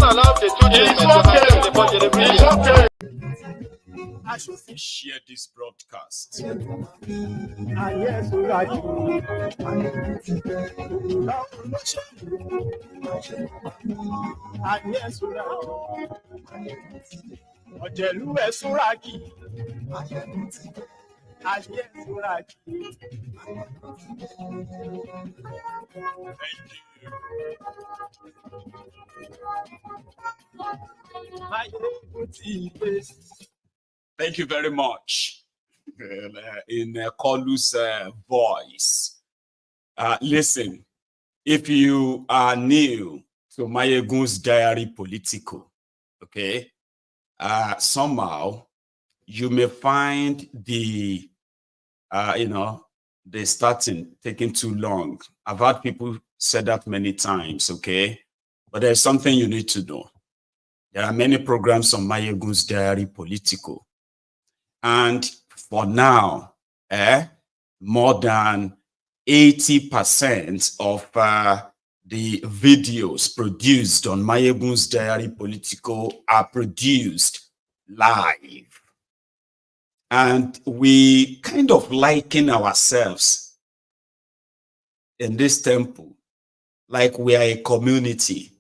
allow the children. It's okay. I should share this broadcast. Thank you very much. In Kolu's voice. Listen, if you are new to MaiyegunsDiary Politico, okay, somehow you may find the, the starting taking too long. I've had people say that many times, okay, but there's something you need to know. There are many programs on MaiyegunsDiary Politico. And for now, more than 80% of the videos produced on MaiyegunsDiary Politico are produced live. And we kind of liken ourselves in this temple like we are a community,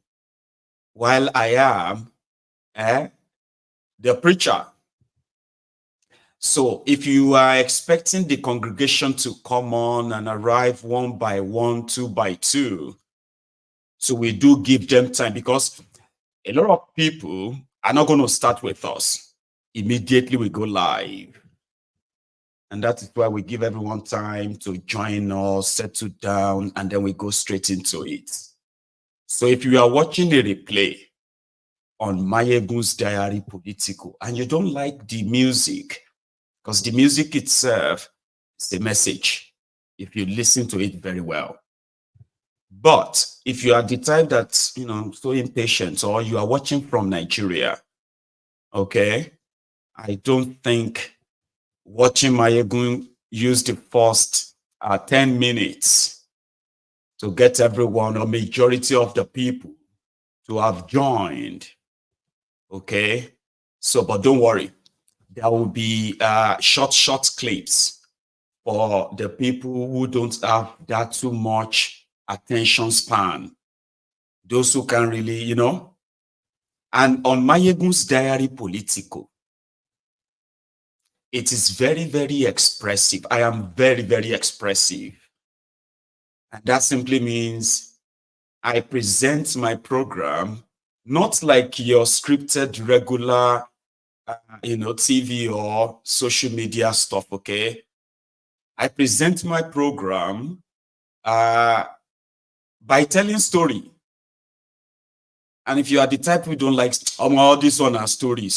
while I am the preacher. So if you are expecting the congregation to come on and arrive one by one, two by two, so we do give them time, because a lot of people are not going to start with us. Immediately we go live. And that is why we give everyone time to join us, settle down, and then we go straight into it. So if you are watching a replay on MaiyegunsDiary Politico and you don't like the music, because the music itself is the message, if you listen to it very well. But if you are the type that's, so impatient, or you are watching from Nigeria, okay, I don't think watching Maiyegun use the first 10 minutes to get everyone or majority of the people to have joined, okay? So, but don't worry. There will be short clips for the people who don't have that too much attention span. Those who can really, And on MaiyegunsDiary Politico, it is very, very expressive. I am very, very expressive. And that simply means I present my program not like your scripted regular TV or social media stuff, okay? I present my program by telling story. And if you are the type who don't like, oh, this one has story.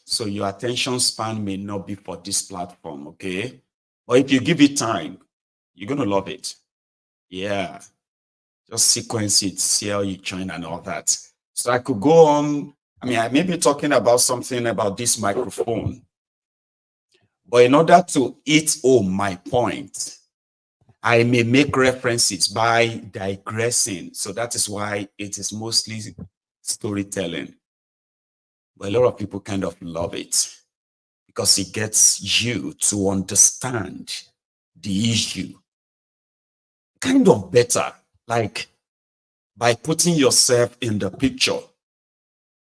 So your attention span may not be for this platform, okay? Or if you give it time, you're going to love it. Yeah. Just sequence it, see how you join and all that. So I could go on. I may be talking about something about this microphone, but in order to hit home my point, I may make references by digressing. So that is why it is mostly storytelling. But a lot of people kind of love it because it gets you to understand the issue kind of better, like by putting yourself in the picture.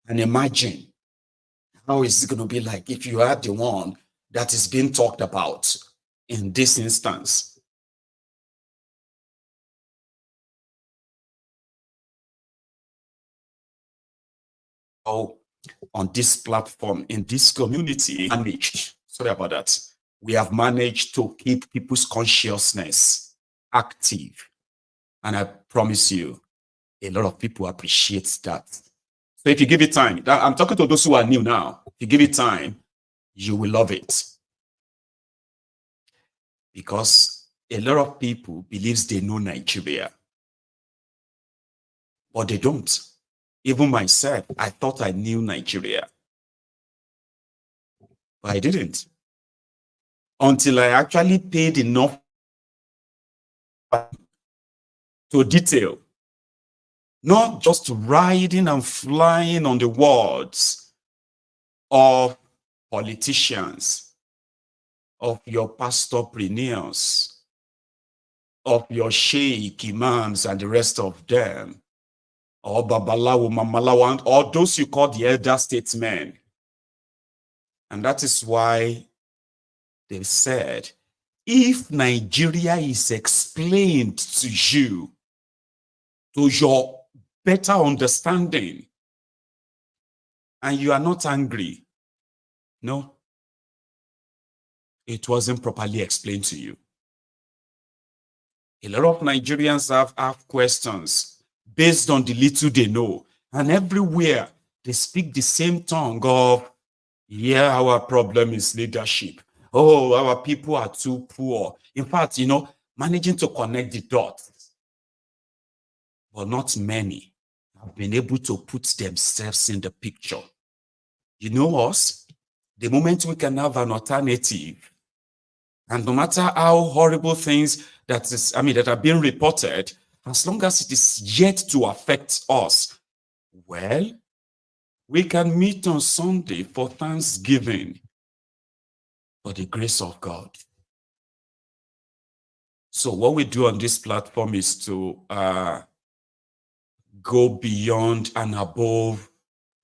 And imagine how is it going to be like if you are the one that is being talked about in this instance. Oh, on this platform, in this community, we have managed to keep people's consciousness active. And I promise you, a lot of people appreciate that. So if you give it time, I'm talking to those who are new now. If you give it time, you will love it. Because a lot of people believe they know Nigeria, but they don't. Even myself, I thought I knew Nigeria, but I didn't. Until I actually paid enough to detail not just riding and flying on the words of politicians, of your pastorpreneurs, of your sheikh imams and the rest of them, or babalawo, mamalawo, or those you call the elder statesmen. And that is why they said, if Nigeria is explained to you, to your better understanding, and you are not angry, no, it wasn't properly explained to you. A lot of Nigerians have questions based on the little they know, and everywhere they speak the same tongue of, yeah, our problem is leadership. Oh, our people are too poor. In fact, managing to connect the dots. But not many have been able to put themselves in the picture. You know us, the moment we can have an alternative, and no matter how horrible things that are being reported, as long as it is yet to affect us, well, we can meet on Sunday for Thanksgiving for the grace of God. So what we do on this platform is to go beyond and above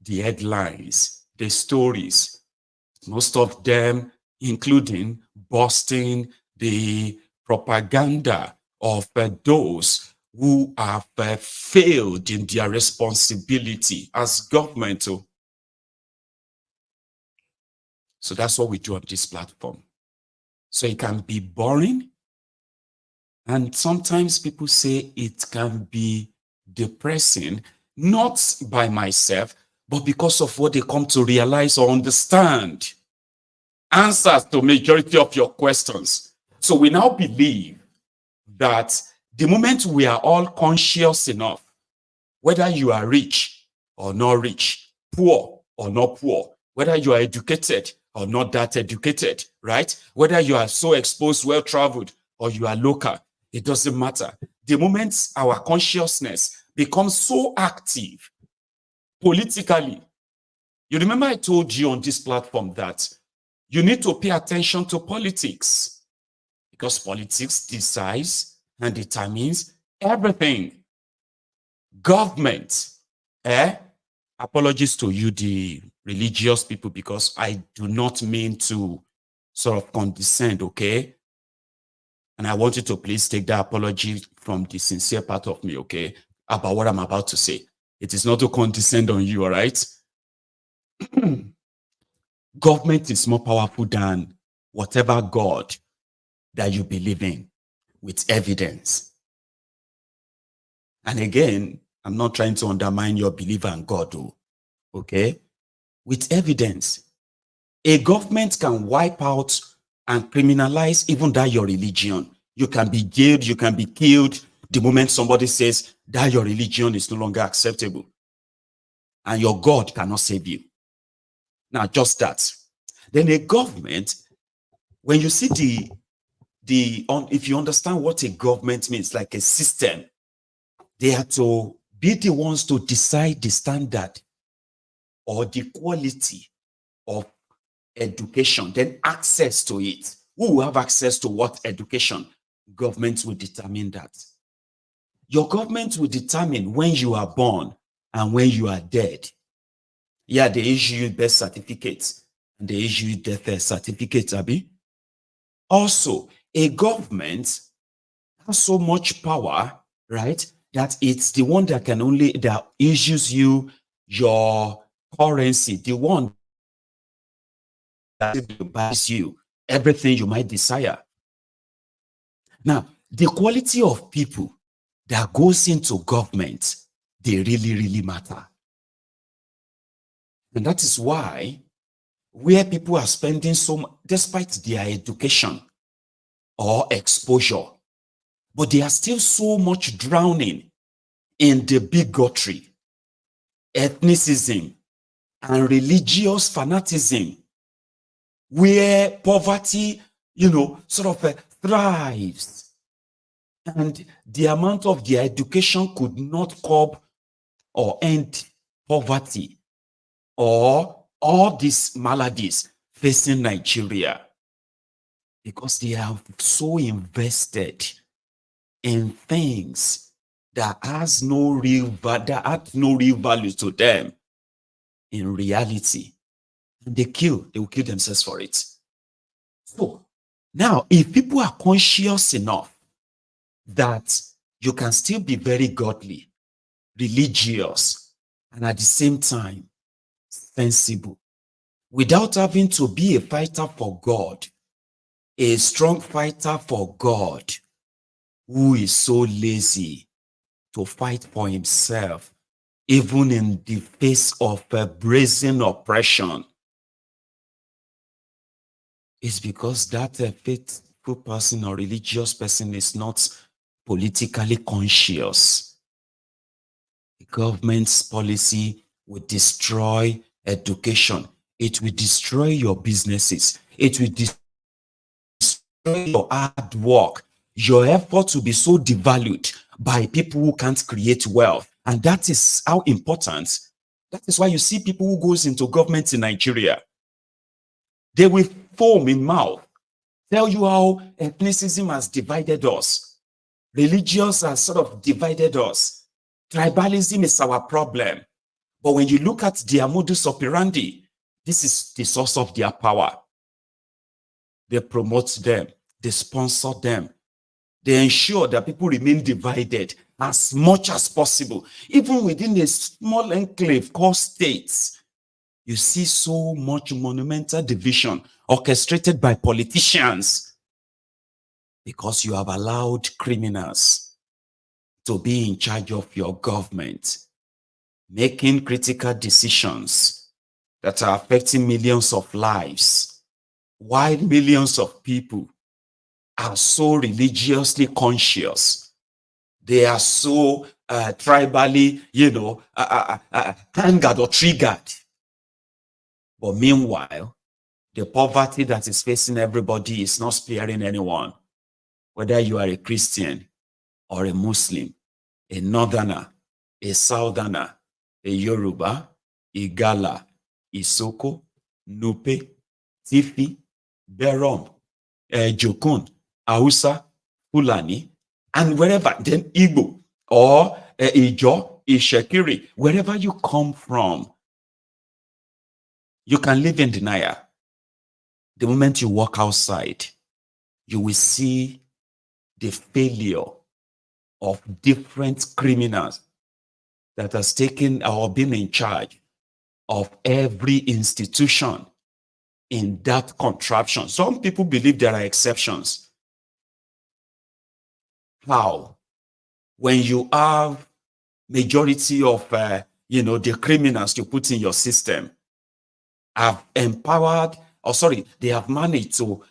the headlines, the stories, most of them including busting the propaganda of those who have failed in their responsibility as government. So that's what we do on this platform. So it can be boring, and sometimes people say it can be depressing, not by myself, but because of what they come to realize or understand. Answers to majority of your questions. So we now believe that the moment we are all conscious enough, whether you are rich or not rich, poor or not poor, whether you are educated or not that educated, right? Whether you are so exposed, well-traveled, or you are local, it doesn't matter. The moment our consciousness becomes so active politically, you remember I told you on this platform that you need to pay attention to politics, because politics decides and determines everything. Government, apologies to you, the religious people, because I do not mean to sort of condescend, okay? And I want you to please take that apology from the sincere part of me, okay? About what I'm about to say. It is not to condescend on you, all right? Government is more powerful than whatever God that you believe in, with evidence. And again, I'm not trying to undermine your belief in God, okay? With evidence. A government can wipe out and criminalize even that your religion. You can be jailed, you can be killed the moment somebody says that your religion is no longer acceptable. And your God cannot save you. Now, just that. Then a government, when you see if you understand what a government means, like a system, they are to be the ones to decide the standard or the quality of education, then access to it. Who will have access to what education? Government will determine that. Your government will determine when you are born and when you are dead. Yeah, they issue you birth certificates and they issue you death certificates, Abi. Also, a government has so much power, right, that it's the one that issues you your currency, the one that buys you everything you might desire. Now, the quality of people that goes into government, they really, really matter. And that is why where people are spending so much, despite their education or exposure, but they are still so much drowning in the bigotry, ethnicism, and religious fanaticism, where poverty, sort of thrives. And the amount of their education could not curb or end poverty or all these maladies facing Nigeria, because they are so invested in things that has no real value to them in reality. And they will kill themselves for it. So now, if people are conscious enough that you can still be very godly, religious, and at the same time sensible, without having to be a fighter for God, a strong fighter for God, who is so lazy to fight for himself, even in the face of a brazen oppression, it's because that faithful person or religious person is not politically conscious. The government's policy will destroy education. It will destroy your businesses. It will destroy your hard work. Your effort will be so devalued by people who can't create wealth. And that is how important. That is why you see people who goes into government in Nigeria. They will foam in mouth, tell you how ethnicism has divided us. Religions has sort of divided us. Tribalism is our problem. But when you look at their modus operandi, this is the source of their power. They promote them. They sponsor them. They ensure that people remain divided as much as possible. Even within a small enclave called states, you see so much monumental division orchestrated by politicians because you have allowed criminals to be in charge of your government, making critical decisions that are affecting millions of lives, while millions of people are so religiously conscious. They are so tribally, angered or triggered. But meanwhile, the poverty that is facing everybody is not sparing anyone. Whether you are a Christian or a Muslim, a Northerner, a Southerner, a Yoruba, Igala, Isoko, Nupe, Tifi, Berom, Jokun, Hausa, Fulani, and wherever, then Igbo, or Ijo, Ishekiri, wherever you come from, you can live in denial. The moment you walk outside, you will see the failure of different criminals that has taken or been in charge of every institution in that contraption. Some people believe there are exceptions. How? When you have majority of the criminals you put in your system have empowered, they have managed to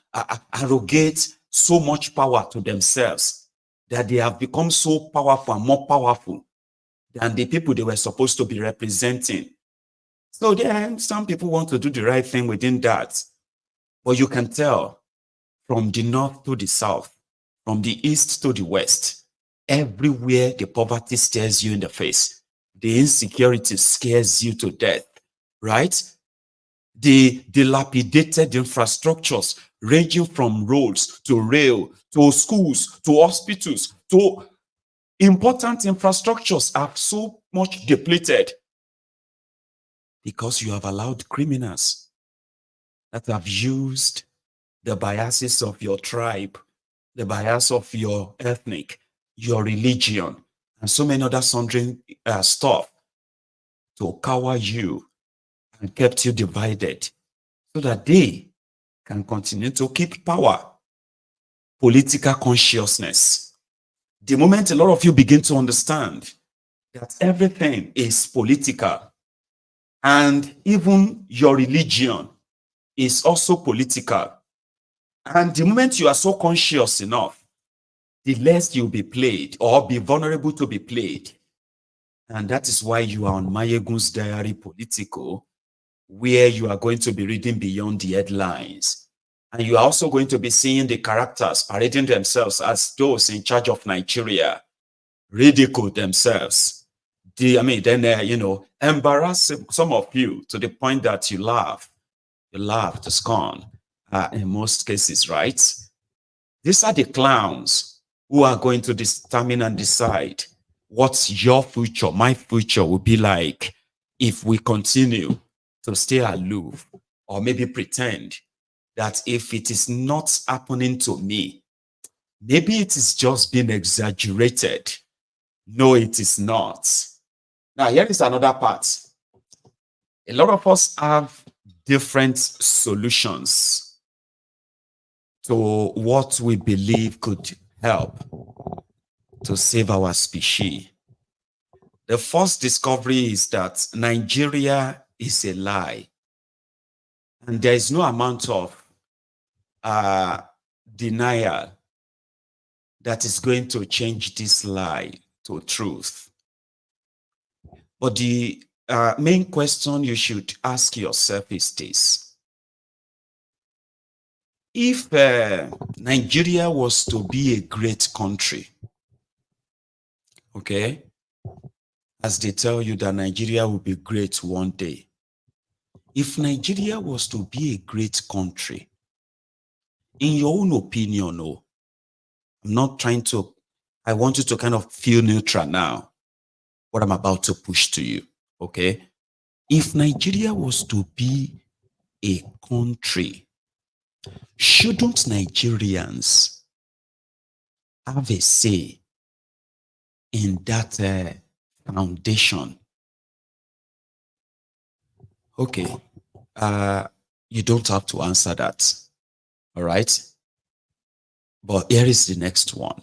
arrogate so much power to themselves that they have become so powerful and more powerful than the people they were supposed to be representing. So then some people want to do the right thing within that. But you can tell from the north to the south, from the east to the west, everywhere the poverty stares you in the face. The insecurity scares you to death, right? The dilapidated infrastructures ranging from roads to rail, to schools, to hospitals, to important infrastructures are so much depleted because you have allowed criminals that have used the biases of your tribe, the bias of your ethnic, your religion, and so many other sundry stuff to cower you and kept you divided so that they can continue to keep power. Political consciousness. The moment a lot of you begin to understand that everything is political and even your religion is also political, and the moment you are so conscious enough, the less you'll be played or be vulnerable to be played. And that is why you are on MaiyegunsDiary Politico, where you are going to be reading beyond the headlines. And you are also going to be seeing the characters parading themselves as those in charge of Nigeria, ridicule themselves, embarrass some of you to the point that you laugh to scorn, in most cases, right? These are the clowns who are going to determine and decide what your future, my future will be like if we continue to stay aloof or maybe pretend that if it is not happening to me, maybe it is just being exaggerated. No, it is not. Now, here is another part. A lot of us have different solutions to what we believe could help to save our species. The first discovery is that Nigeria is a lie. And there is no amount of denial that is going to change this lie to truth. But the main question you should ask yourself is this. If Nigeria was to be a great country, okay, as they tell you that Nigeria will be great one day. If Nigeria was to be a great country, in your own opinion, no, I'm not trying to, I want you to kind of feel neutral now, what I'm about to push to you, okay? If Nigeria was to be a country, shouldn't Nigerians have a say in that foundation? Okay, you don't have to answer that, all right? But here is the next one.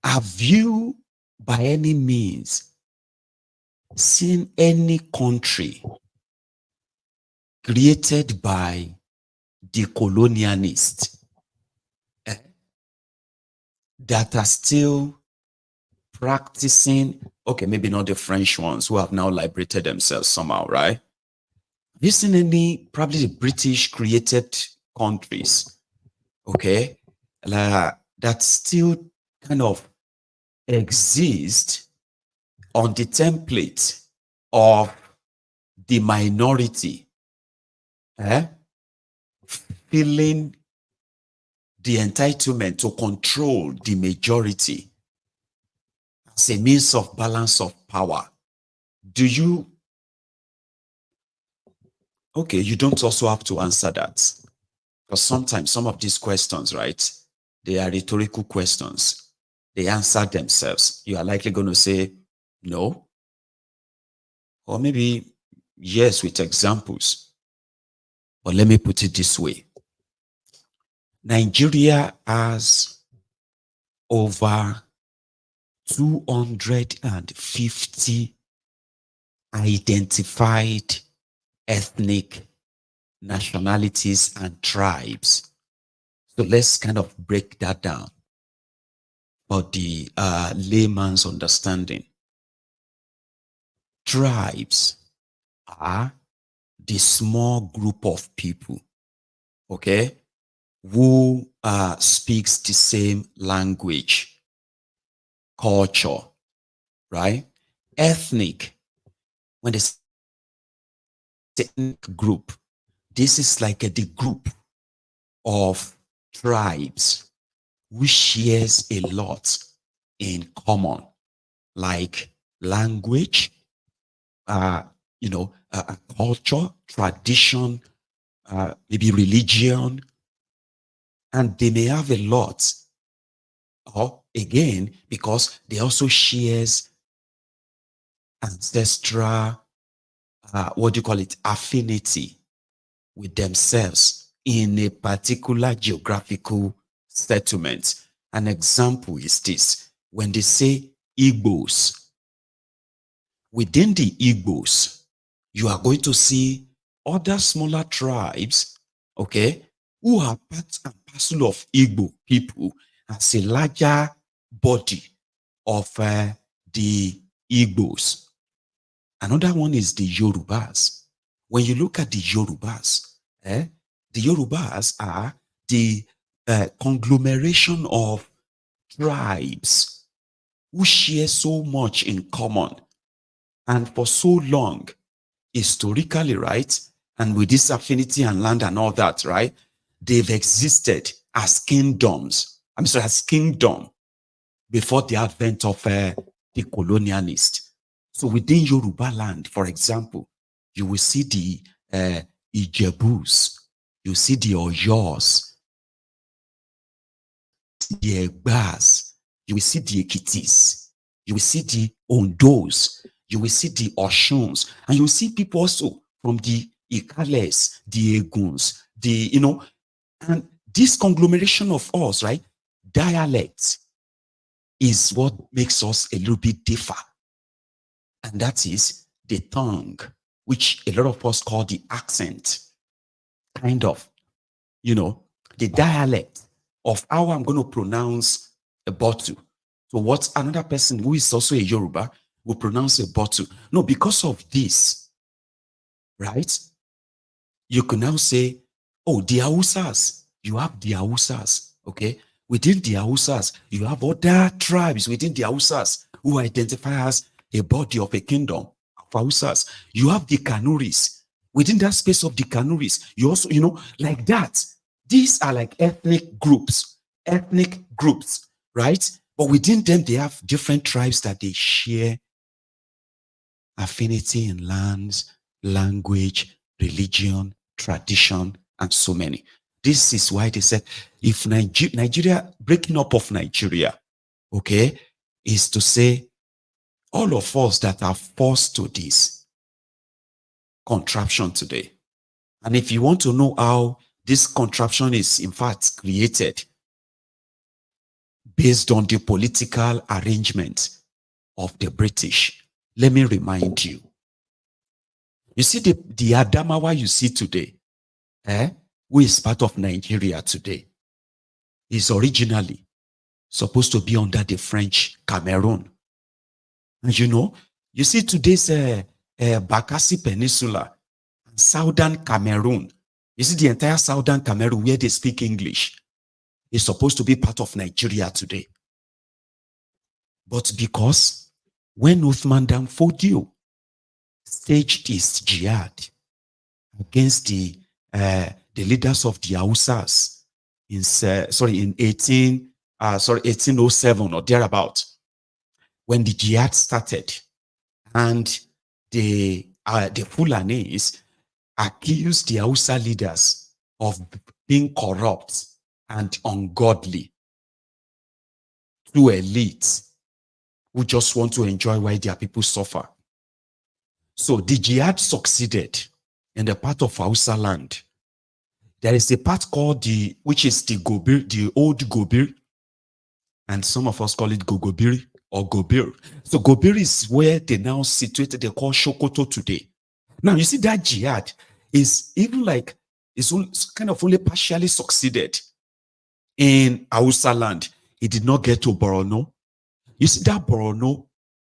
Have you, by any means, seen any country created by the colonialists that are still practicing, okay, maybe not the French ones who have now liberated themselves somehow, right? Have you seen any, probably the British created countries, okay, that still kind of exist on the template of the minority, feeling the entitlement to control the majority as a means of balance of power? Do you? Okay, you don't also have to answer that. Because sometimes some of these questions, right, they are rhetorical questions. They answer themselves. You are likely going to say no, or maybe yes with examples. But let me put it this way. Nigeria has over 250 identified ethnic nationalities and tribes. So let's kind of break that down for the layman's understanding. Tribes are the small group of people, okay, who speaks the same language, culture, right? Ethnic, when they say ethnic group, this is like the group of tribes which shares a lot in common, like language, culture, tradition, maybe religion, and they may have a lot, or again, because they also shares ancestral, affinity with themselves in a particular geographical settlement. An example is this: when they say Igbos, within the Igbos, you are going to see other smaller tribes, okay, who are part and parcel of Igbo people as a larger body of the Igbos. Another one is the Yorubas. When you look at the Yorubas, the Yorubas are the conglomeration of tribes who share so much in common. And for so long, historically, right, and with this affinity and land and all that, right, they've existed as kingdoms. I'm sorry, as kingdom before the advent of the colonialist. So within Yoruba land, for example, you will see the Ijebus, you see the Oyos, the Egbas, you will see the Ekitis, you will see the Ondos, you will see the Oshuns, and you will see people also from the Ikales, the Eguns, the, and this conglomeration of us, right, dialects is what makes us a little bit differ. And that is the tongue, which a lot of us call the accent, kind of, the dialect of how I'm going to pronounce a bottle. So what another person who is also a Yoruba will pronounce a bottle. No, because of this, right? You can now say, oh, the Hausas, you have the Hausas, okay? Within the Hausas, you have other tribes within the Hausas who identify as a body of a kingdom of Hausas. You have the Kanuris. Within that space of the Kanuris, you also, like that. These are like ethnic groups, right? But within them, they have different tribes that they share affinity in lands, language, religion, tradition, and so many. This is why they said, if Nigeria, breaking up of Nigeria, okay, is to say all of us that are forced to this contraption today. And if you want to know how this contraption is in fact created based on the political arrangement of the British, let me remind you. You see the Adamawa you see today, who is part of Nigeria today, is originally supposed to be under the French Cameroon. And you see today's Bakassi Peninsula, Southern Cameroon. You see the entire Southern Cameroon where they speak English is supposed to be part of Nigeria today. But because when Uthman Dan Fodio staged his jihad against the leaders of the Hausas in 1807 or thereabout, when the jihad started, and the Fulanis accused the Hausa leaders of being corrupt and ungodly, two elites who just want to enjoy while their people suffer. So the jihad succeeded in the part of Hausa land. There is a part called which is the Gobir, the old Gobir, and some of us call it Gogobiri or Gobir. So Gobir is where they now situated, they call Sokoto today. Now you see that jihad is even like, it's kind of only partially succeeded in Hausa land. It did not get to Borno. You see that Borno,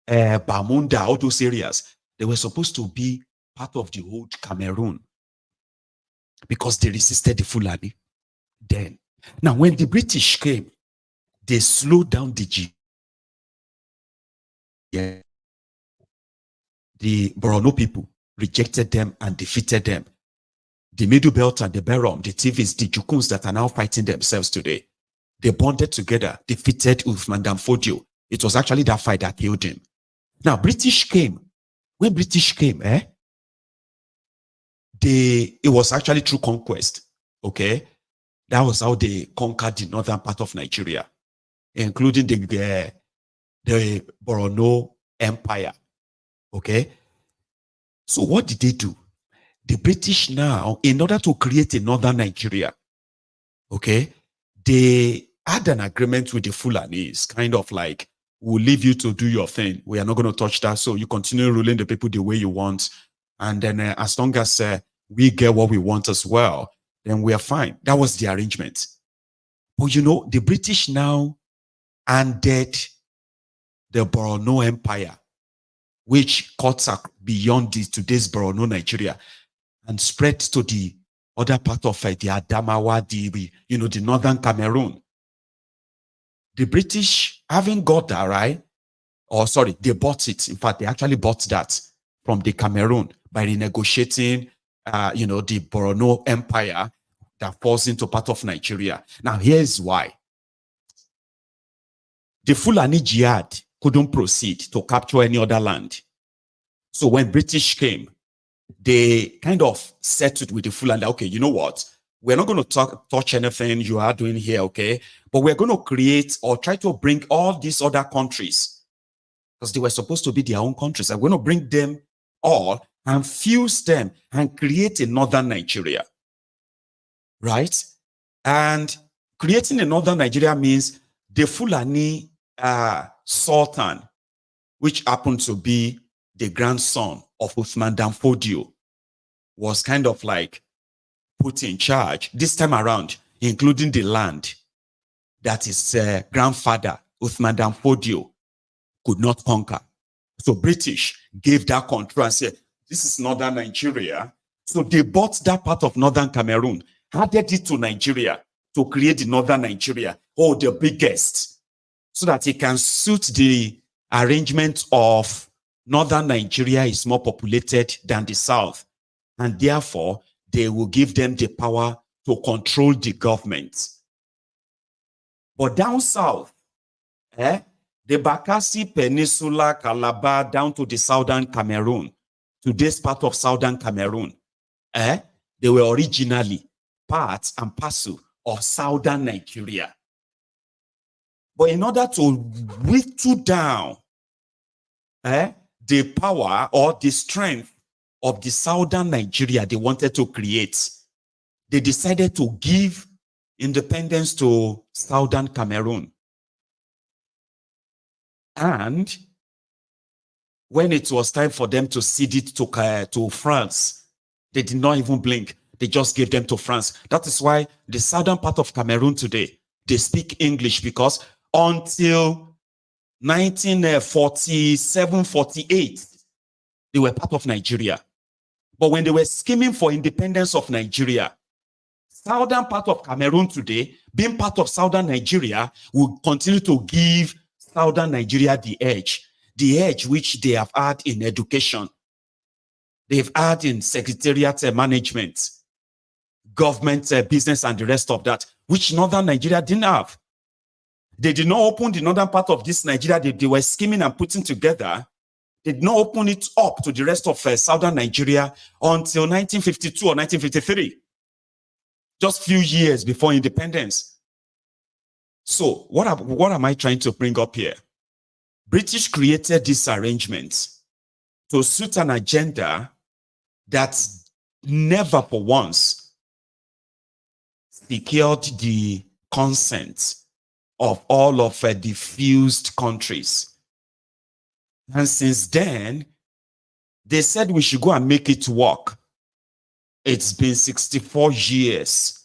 Bamunda, all those areas, they were supposed to be part of the old Cameroon because they resisted the Fulani then. Now, when the British came, they slowed down the Borno people rejected them and defeated them. The Middle Belt and the Berom, the TVs, the Jukuns that are now fighting themselves today, they bonded together, defeated Uthman Dan Fodio. It was actually that fight that killed him. Now, British came. When British came, it was actually through conquest, okay? That was how they conquered the northern part of Nigeria, including the Borno Empire, okay? So what did they do? The British now, in order to create a northern Nigeria, okay, they had an agreement with the Fulanis, kind of like, we'll leave you to do your thing. We are not going to touch that. So you continue ruling the people the way you want. And then as long as we get what we want as well, then we are fine. That was the arrangement. But the British now ended the Borno Empire, which cuts beyond today's Borno, Nigeria, and spread to the other part of the Adamawa, the northern Cameroon. The British, having got that, right, or sorry, they bought it. In fact, they actually bought that from the Cameroon by renegotiating, the Borno Empire that falls into part of Nigeria. Now, here's why. The Fulani jihad couldn't proceed to capture any other land. So when British came, they kind of settled with the Fulani. Okay, you know what? We're not going to touch anything you are doing here, okay? But we're going to create or try to bring all these other countries, because they were supposed to be their own countries. I'm going to bring them all and fuse them and create a northern Nigeria, right? And creating a northern Nigeria means the Fulani Sultan, which happened to be the grandson of Uthman Dan Fodio, was kind of like put in charge this time around, including the land that his grandfather, Uthman Dan Fodio, could not conquer. So British gave that control and said, this is northern Nigeria. So they bought that part of northern Cameroon, added it to Nigeria to create the northern Nigeria, or the biggest, so that it can suit the arrangement of northern Nigeria is more populated than the south. And therefore, they will give them the power to control the government. But down south, the Bakassi Peninsula, Calabar, down to the southern Cameroon, to this part of southern Cameroon, they were originally part and parcel of southern Nigeria. But in order to whittle down the power or the strength of the southern Nigeria they wanted to create, they decided to give independence to southern Cameroon. And when it was time for them to cede it to France, they did not even blink. They just gave them to France. That is why the southern part of Cameroon today, they speak English, because until 1947, 48, they were part of Nigeria. But when they were scheming for independence of Nigeria, southern part of Cameroon today, being part of southern Nigeria, will continue to give southern Nigeria the edge which they have had in education. They've had in secretariat management, government business, and the rest of that, which northern Nigeria didn't have. They did not open the northern part of this Nigeria they were scheming and putting together. They did not open it up to the rest of southern Nigeria until 1952 or 1953, just few years before independence. So what am I trying to bring up here? British created this arrangement to suit an agenda that never for once secured the consent of all of the fused countries. And since then, they said we should go and make it work. It's been 64 years.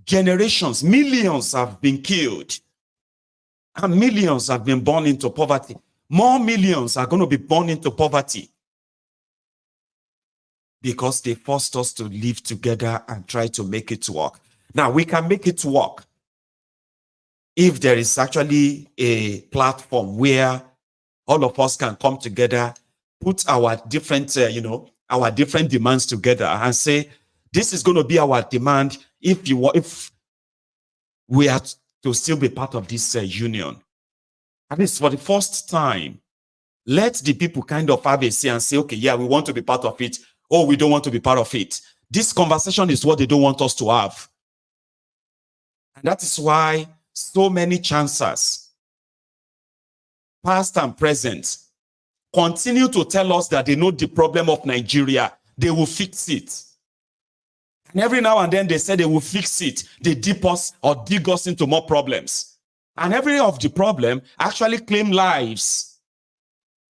Generations, millions have been killed. And millions have been born into poverty. More millions are going to be born into poverty, because they forced us to live together and try to make it work. Now, we can make it work if there is actually a platform where all of us can come together, put our different, our different demands together and say, this is going to be our demand if we are to still be part of this union. At least for the first time, let the people kind of have a say and say, okay, yeah, we want to be part of it, or we don't want to be part of it. This conversation is what they don't want us to have. And that is why so many chancers, past and present, continue to tell us that they know the problem of Nigeria. They will fix it. And every now and then they say they will fix it. They dip us or dig us into more problems. And every of the problem actually claim lives.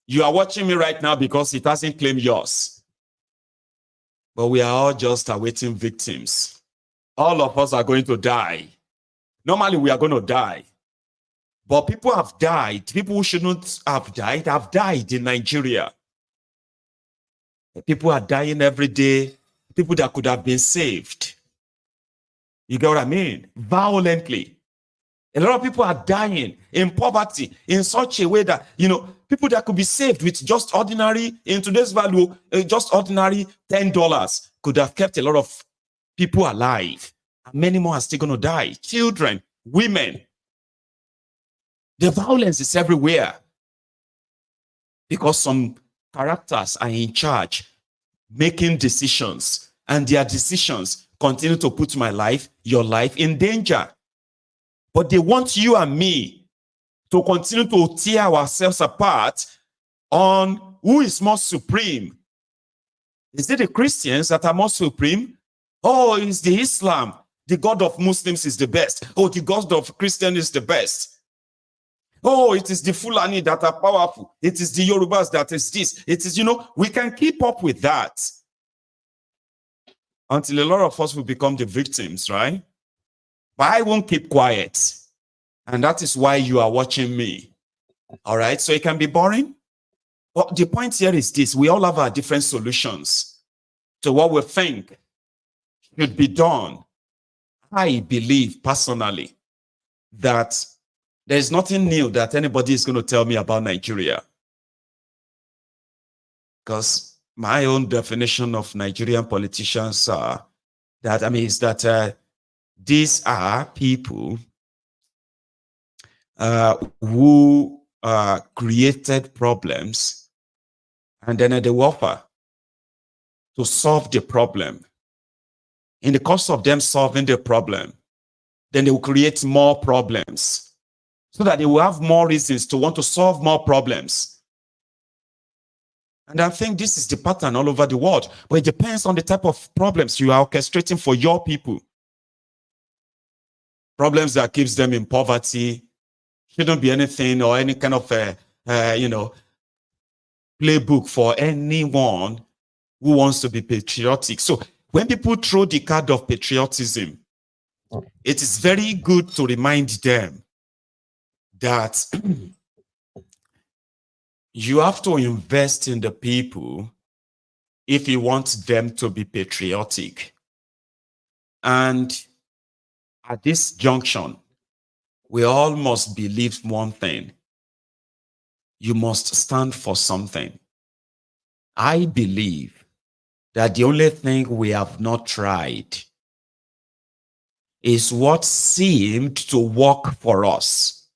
You are watching me right now because it hasn't claimed yours. But we are all just awaiting victims. All of us are going to die. Normally we are going to die. But people have died. People who shouldn't have died in Nigeria. People are dying every day. People that could have been saved. You get what I mean? Violently. A lot of people are dying in poverty in such a way that, people that could be saved with just ordinary, in today's value, just ordinary $10 could have kept a lot of people alive. And many more are still going to die. Children, women. The violence is everywhere because some characters are in charge, making decisions, and their decisions continue to put my life, your life in danger. But they want you and me to continue to tear ourselves apart on who is more supreme. Is it the Christians that are more supreme? Oh, it's the Islam. The God of Muslims is the best. Oh, the God of Christians is the best. Oh, it is the Fulani that are powerful. It is the Yorubas that is this. It is, we can keep up with that until a lot of us will become the victims, right? But I won't keep quiet. And that is why you are watching me. All right? So it can be boring. But the point here is this. We all have our different solutions to what we think should be done. I believe personally that there's nothing new that anybody is going to tell me about Nigeria. Because my own definition of Nigerian politicians is that these are people who created problems, and then they offer to solve the problem. In the course of them solving the problem, then they will create more problems so that they will have more reasons to want to solve more problems. And I think this is the pattern all over the world, but it depends on the type of problems you are orchestrating for your people. Problems that keeps them in poverty shouldn't be anything or any kind of playbook for anyone who wants to be patriotic. So when people throw the card of patriotism, it is very good to remind them that you have to invest in the people if you want them to be patriotic. And at this junction, we all must believe one thing. You must stand for something. I believe that the only thing we have not tried is what seemed to work for us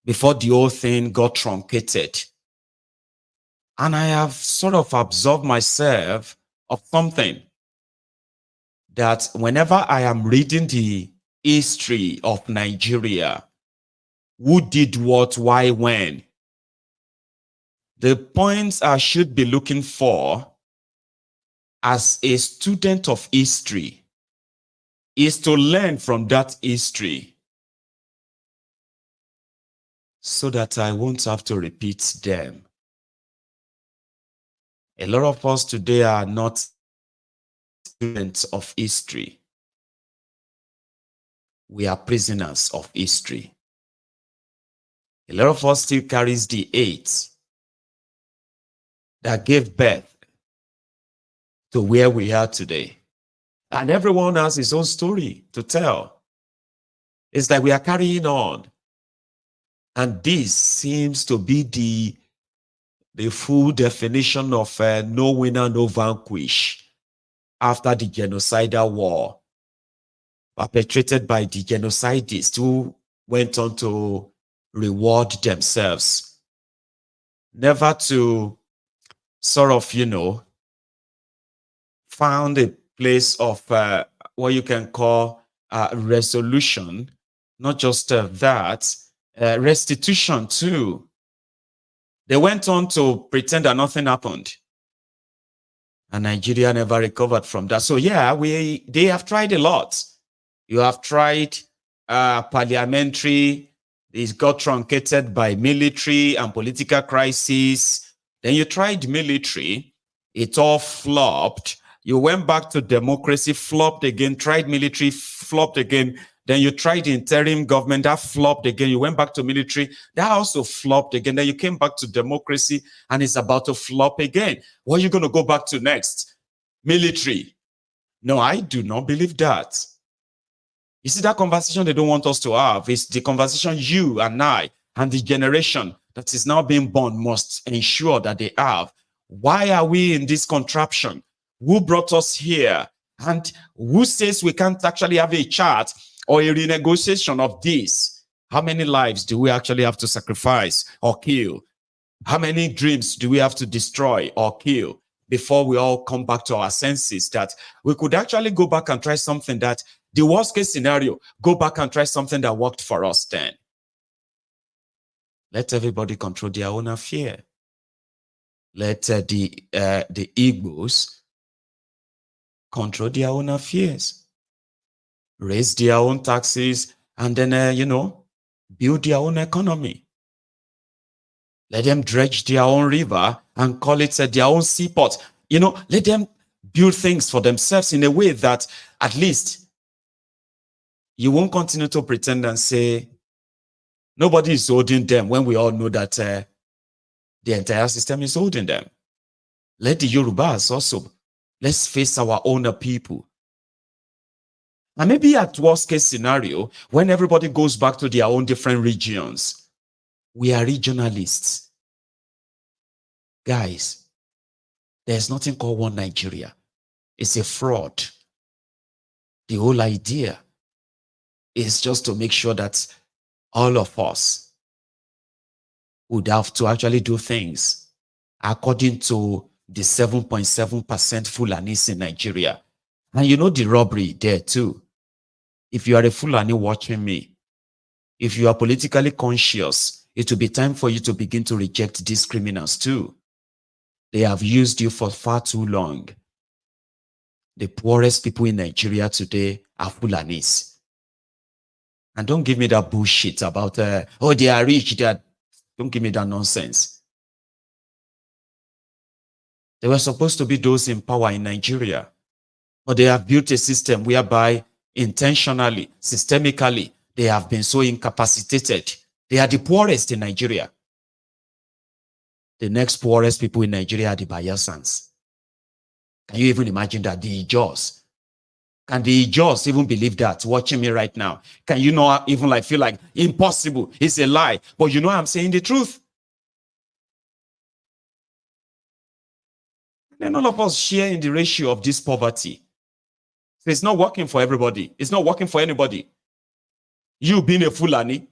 before the whole thing got truncated. And I have sort of absorbed myself of something that whenever I am reading the history of Nigeria, who did what, why, when, the points I should be looking for as a student of history is to learn from that history so that I won't have to repeat them. A lot of us today are not students of history. We are prisoners of history. A lot of us still carries the hate that gave birth to where we are today. And everyone has his own story to tell. It's like we are carrying on. And this seems to be the full definition of no winner, no vanquish after the genocidal war perpetrated by the genocidists who went on to reward themselves, never to sort of, found a place of what you can call resolution, not just that, restitution too. They went on to pretend that nothing happened. And Nigeria never recovered from that. So yeah, they have tried a lot. You have tried parliamentary, it got truncated by military and political crisis. Then you tried military, it all flopped. You went back to democracy, flopped again, tried military, flopped again. Then you tried the interim government, that flopped again. You went back to military, that also flopped again. Then you came back to democracy and it's about to flop again. What are you going to go back to next? Military. No, I do not believe that. You see, that conversation they don't want us to have is the conversation you and I and the generation that is now being born must ensure that they have. Why are we in this contraption? Who brought us here? And who says we can't actually have a chat or a renegotiation of this? How many lives do we actually have to sacrifice or kill? How many dreams do we have to destroy or kill before we all come back to our senses that we could actually go back and try something that the worst case scenario, go back and try something that worked for us then. Let everybody control their own affair. Let the Igbos control their own affairs. Raise their own taxes and then, build their own economy. Let them dredge their own river and call it their own seaport. Let them build things for themselves in a way that at least you won't continue to pretend and say nobody is holding them when we all know that the entire system is holding them. Let the Yorubas also, let's face our own people. And maybe at worst case scenario, when everybody goes back to their own different regions, we are regionalists. Guys, there's nothing called one Nigeria. It's a fraud. The whole idea is just to make sure that all of us would have to actually do things according to the 7.7% Fulanis in Nigeria. And the robbery there too. If you are a Fulani watching me, if you are politically conscious, it will be time for you to begin to reject these criminals too. They have used you for far too long. The poorest people in Nigeria today are Fulanis. And don't give me that bullshit about, they are rich. Don't give me that nonsense. They were supposed to be those in power in Nigeria. But they have built a system whereby intentionally, systemically, they have been so incapacitated. They are the poorest in Nigeria. The next poorest people in Nigeria are the Bayansans. Can you even imagine that? The Ijaws. Can the Ijaws even believe that? Watching me right now. Can you not even feel like impossible? It's a lie. But I'm saying the truth. And all of us share in the ratio of this poverty. So it's not working for everybody. It's not working for anybody. You being a Fulani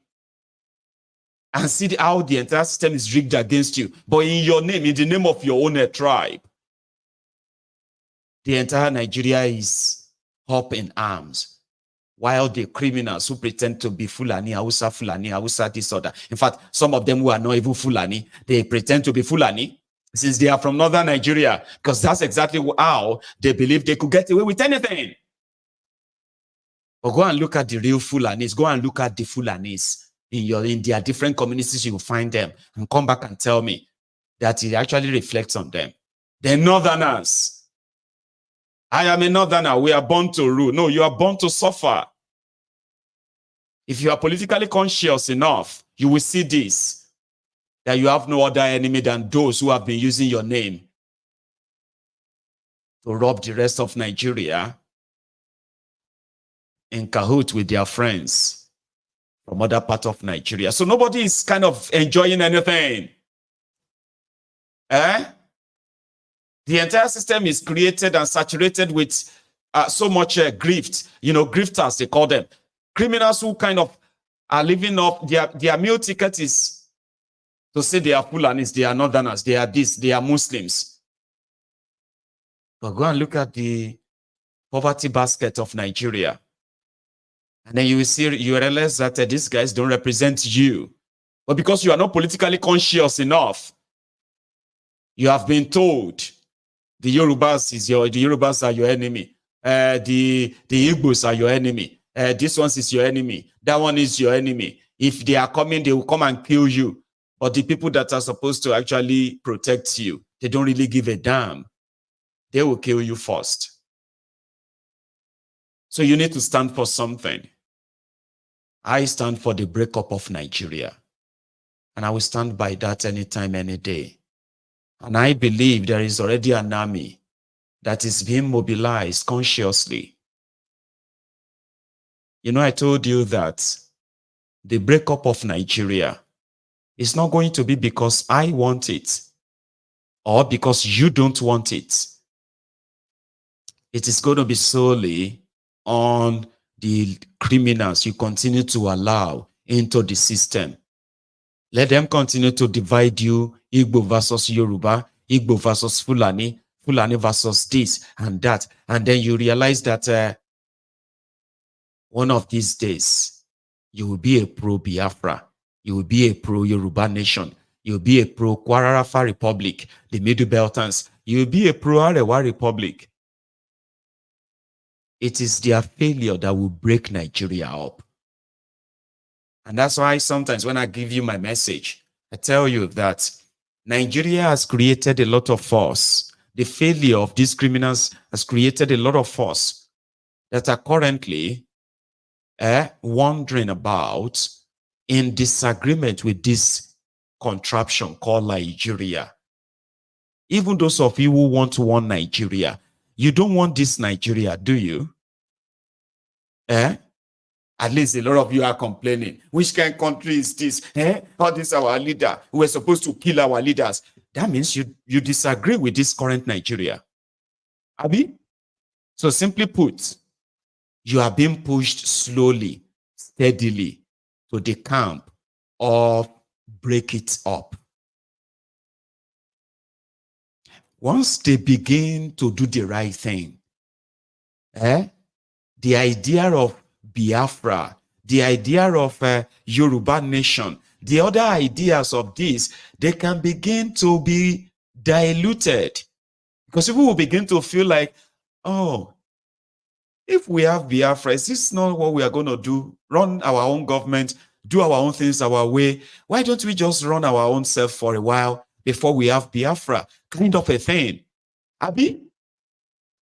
and see how the entire system is rigged against you. But in your name, in the name of your own tribe, the entire Nigeria is up in arms. While the criminals who pretend to be Fulani, Hausa, this other. In fact, some of them who are not even Fulani, they pretend to be Fulani since they are from northern Nigeria, because that's exactly how they believe they could get away with anything. But go and look at the real Fulanis. Go and look at the Fulanis in their different communities. You will find them and come back and tell me that it actually reflects on them. The northerners. I am a northerner. We are born to rule. No, you are born to suffer. If you are politically conscious enough, you will see this, that you have no other enemy than those who have been using your name to rob the rest of Nigeria in cahoot with their friends from other parts of Nigeria. So nobody is kind of enjoying anything. The entire system is created and saturated with so much grift. Grifters, they call them. Criminals who kind of are living up, their meal ticket is to say they are Fulanis, they are Northerners, they are this, they are Muslims. But go and look at the poverty basket of Nigeria. And then you realize that these guys don't represent you. But because you are not politically conscious enough, you have been told the Yorubas are your enemy. The Igbos are your enemy. This one is your enemy. That one is your enemy. If they are coming, they will come and kill you. But the people that are supposed to actually protect you, they don't really give a damn. They will kill you first. So you need to stand for something. I stand for the breakup of Nigeria. And I will stand by that anytime, any day. And I believe there is already an army that is being mobilized consciously. You know, I told you that the breakup of Nigeria is not going to be because I want it or because you don't want it. It is going to be solely on the criminals you continue to allow into the system. Let them continue to divide you, Igbo versus Yoruba, Igbo versus Fulani, Fulani versus this and that. And then you realize that one of these days, you will be a pro-Biafra. You will be a pro-Yoruba nation. You will be a pro-Kwararafa Republic, the Middle Beltans. You will be a pro-Arewa Republic. It is their failure that will break Nigeria up. And that's why sometimes when I give you my message, I tell you that Nigeria has created a lot of force. The failure of these criminals has created a lot of force that are currently wondering about in disagreement with this contraption called Nigeria. Even those of you who want one Nigeria, you don't want this Nigeria, do you? At least a lot of you are complaining. Which kind of country is this? How this our leader? We're supposed to kill our leaders. That means you disagree with this current Nigeria. Abi? So simply put, you are being pushed slowly, steadily to the camp of break it up. Once they begin to do the right thing, the idea of Biafra, the idea of Yoruba nation, the other ideas of this, they can begin to be diluted. Because people will begin to feel like, oh, if we have Biafra, is this not what we are going to do? Run our own government, do our own things our way. Why don't we just run our own self for a while before we have Biafra? Kind of a thing. Abi?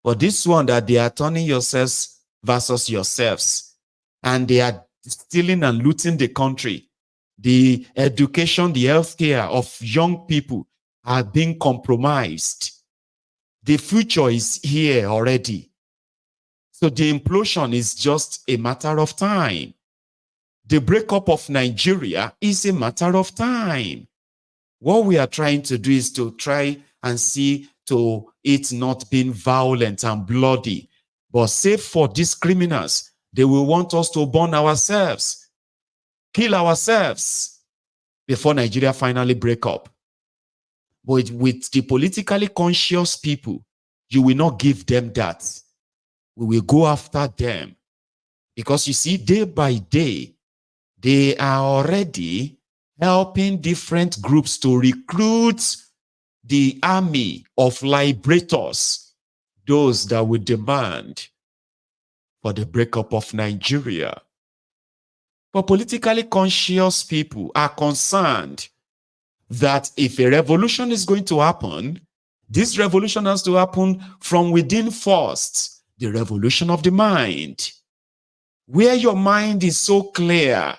But this one that they are turning yourselves versus yourselves, and they are stealing and looting the country. The education, the healthcare of young people are being compromised. The future is here already. So the implosion is just a matter of time. The breakup of Nigeria is a matter of time. What we are trying to do is to try and see to it not being violent and bloody. But save for these criminals, they will want us to burn ourselves, kill ourselves before Nigeria finally break up. But with the politically conscious people, you will not give them that. We will go after them. Because you see, day by day, they are already helping different groups to recruit the army of liberators, those that will demand for the breakup of Nigeria. But politically conscious people are concerned that if a revolution is going to happen, this revolution has to happen from within first, the revolution of the mind, where your mind is so clear,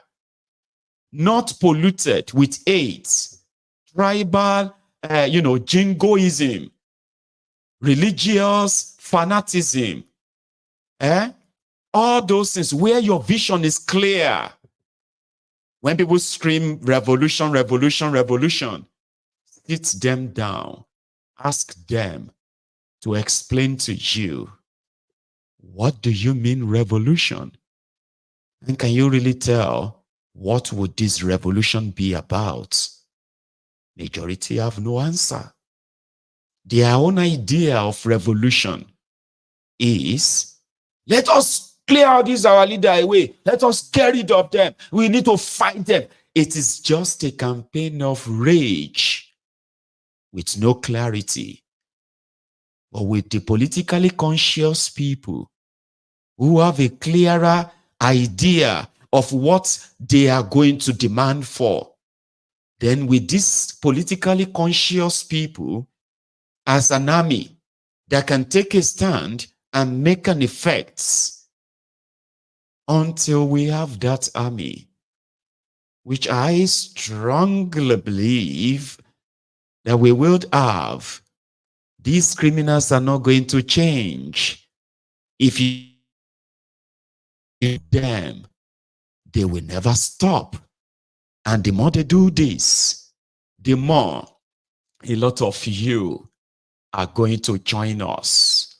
not polluted with hate, tribal, jingoism, religious fanaticism, all those things, where your vision is clear. When people scream revolution, revolution, revolution, sit them down, ask them to explain to you, what do you mean revolution? And can you really tell what would this revolution be about? Majority have no answer. Their own idea of revolution is, let us clear out this our leader away. Let us get rid of them. We need to fight them. It is just a campaign of rage with no clarity. But with the politically conscious people who have a clearer idea of what they are going to demand for, then with these politically conscious people as an army that can take a stand and make an effect, until we have that army, which I strongly believe that we will have, these criminals are not going to change. If you in them, they will never stop. And the more they do this, the more a lot of you are going to join us.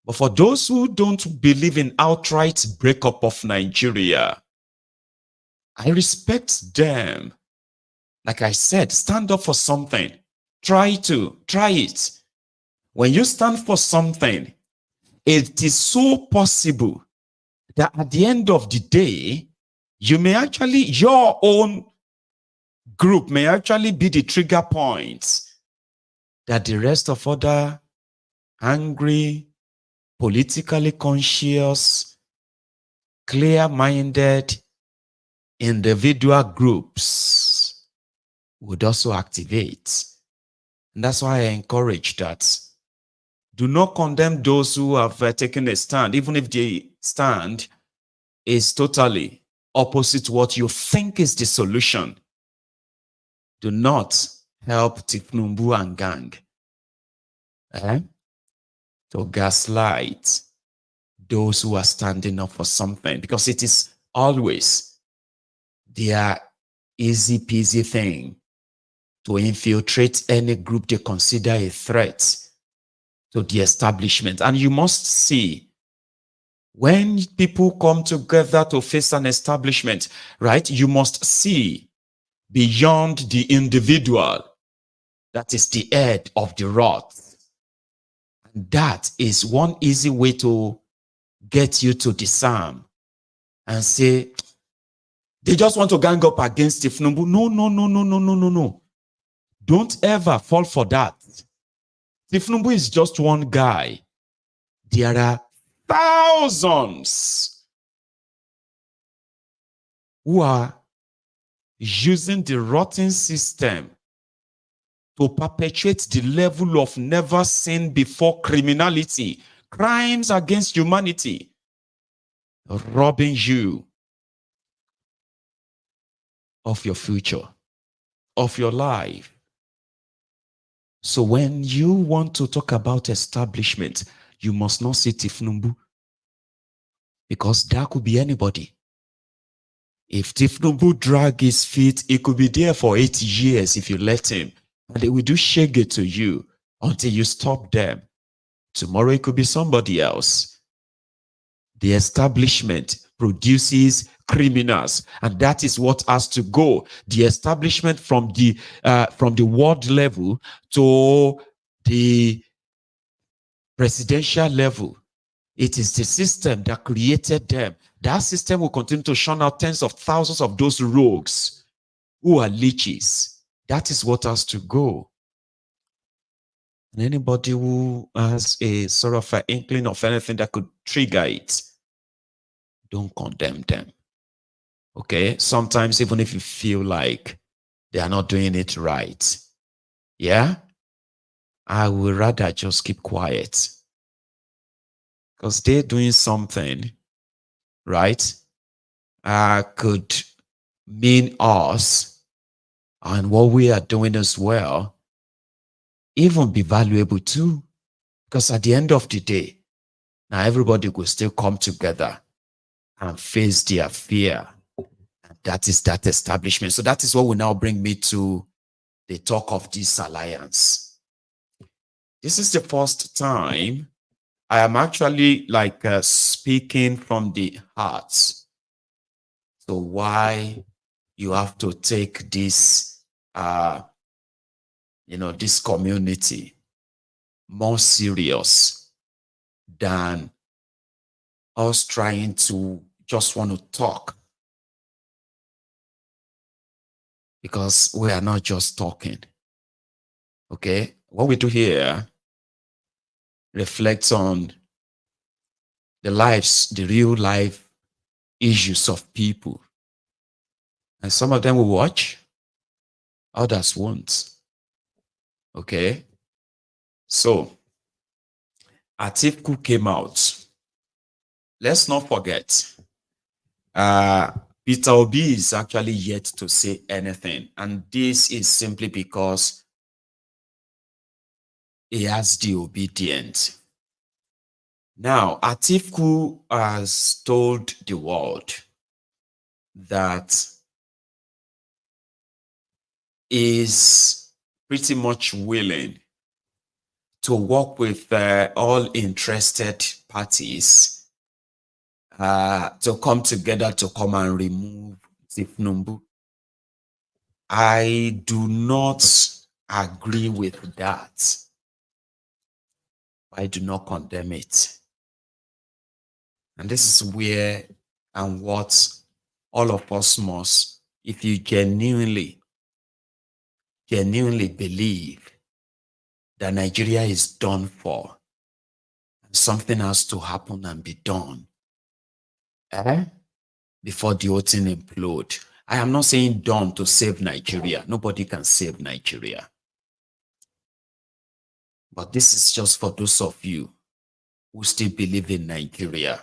But for those who don't believe in outright breakup of Nigeria, I respect them. Like I said, stand up for something. Try it. When you stand for something, it is so possible that at the end of the day, you may actually, your own group may actually be the trigger point that the rest of other angry, politically conscious, clear-minded individual groups would also activate. And that's why I encourage that. Do not condemn those who have taken a stand, even if the stand is totally opposite what you think is the solution. Do not help Thiefnubu and gang to gaslight those who are standing up for something, because it is always their easy peasy thing to infiltrate any group they consider a threat to the establishment. And you must see, when people come together to face an establishment, right, you must see beyond the individual. That is the head of the rot. And that is one easy way to get you to disarm and say, they just want to gang up against Thiefnubu. No. Don't ever fall for that. Thiefnubu is just one guy. There are thousands who are using the rotten system to perpetuate the level of never seen before criminality, crimes against humanity, robbing you of your future, of your life. So when you want to talk about establishment, you must not say Thiefnubu, because that could be anybody. If Thiefnubu drag his feet, he could be there for 80 years if you let him. And they will do shege to you until you stop them. Tomorrow it could be somebody else. The establishment produces criminals, and that is what has to go. The establishment from the world level to the presidential level. It is the system that created them. That system will continue to shun out tens of thousands of those rogues who are leeches. That is what has to go. And anybody who has a sort of an inkling of anything that could trigger it, don't condemn them. Okay? Sometimes even if you feel like they are not doing it right, yeah, I would rather just keep quiet. Because they're doing something, right, could mean us and what we are doing as well, even be valuable too. Because at the end of the day, now everybody will still come together and face their fear. And that is that establishment. So that is what will now bring me to the talk of this alliance. This is the first time I am actually like speaking from the heart. So why you have to take this, this community more serious than us trying to just want to talk. Because we are not just talking. Okay? What we do here reflects on the lives, the real life issues of people. And some of them will watch, others won't. Okay? So, Atiku came out. Let's not forget, Peter Obi is actually yet to say anything. And this is simply because he has the obedient. Now, Atiku has told the world that is pretty much willing to work with all interested parties to come together to come and remove Thiefnubu. I do not agree with that. I do not condemn it. And this is where and what all of us must, if you genuinely believe that Nigeria is done for, something has to happen and be done before the whole thing implode. I am not saying done to save Nigeria. Nobody can save Nigeria. But this is just for those of you who still believe in Nigeria.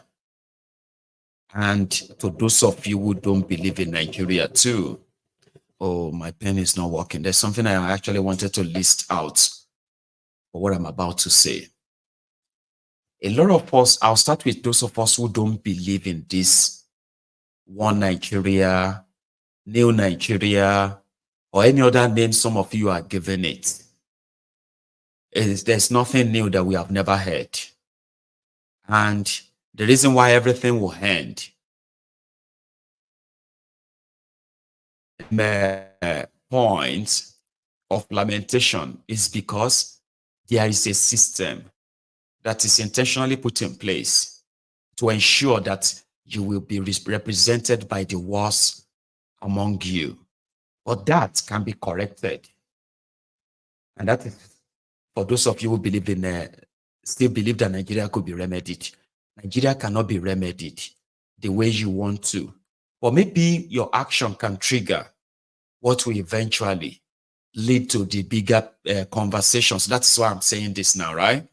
And to those of you who don't believe in Nigeria too. Oh, my pen is not working. There's something I actually wanted to list out for what I'm about to say. A lot of us, I'll start with those of us who don't believe in this one Nigeria, new Nigeria, or any other name some of you are giving it. There's nothing new that we have never heard. And the reason why everything will end, point of lamentation, is because there is a system that is intentionally put in place to ensure that you will be represented by the worst among you. But that can be corrected. And that is for those of you who believe in, still believe that Nigeria could be remedied. Nigeria cannot be remedied the way you want to. But maybe your action can trigger what will eventually lead to the bigger conversations. That's why I'm saying this now, right?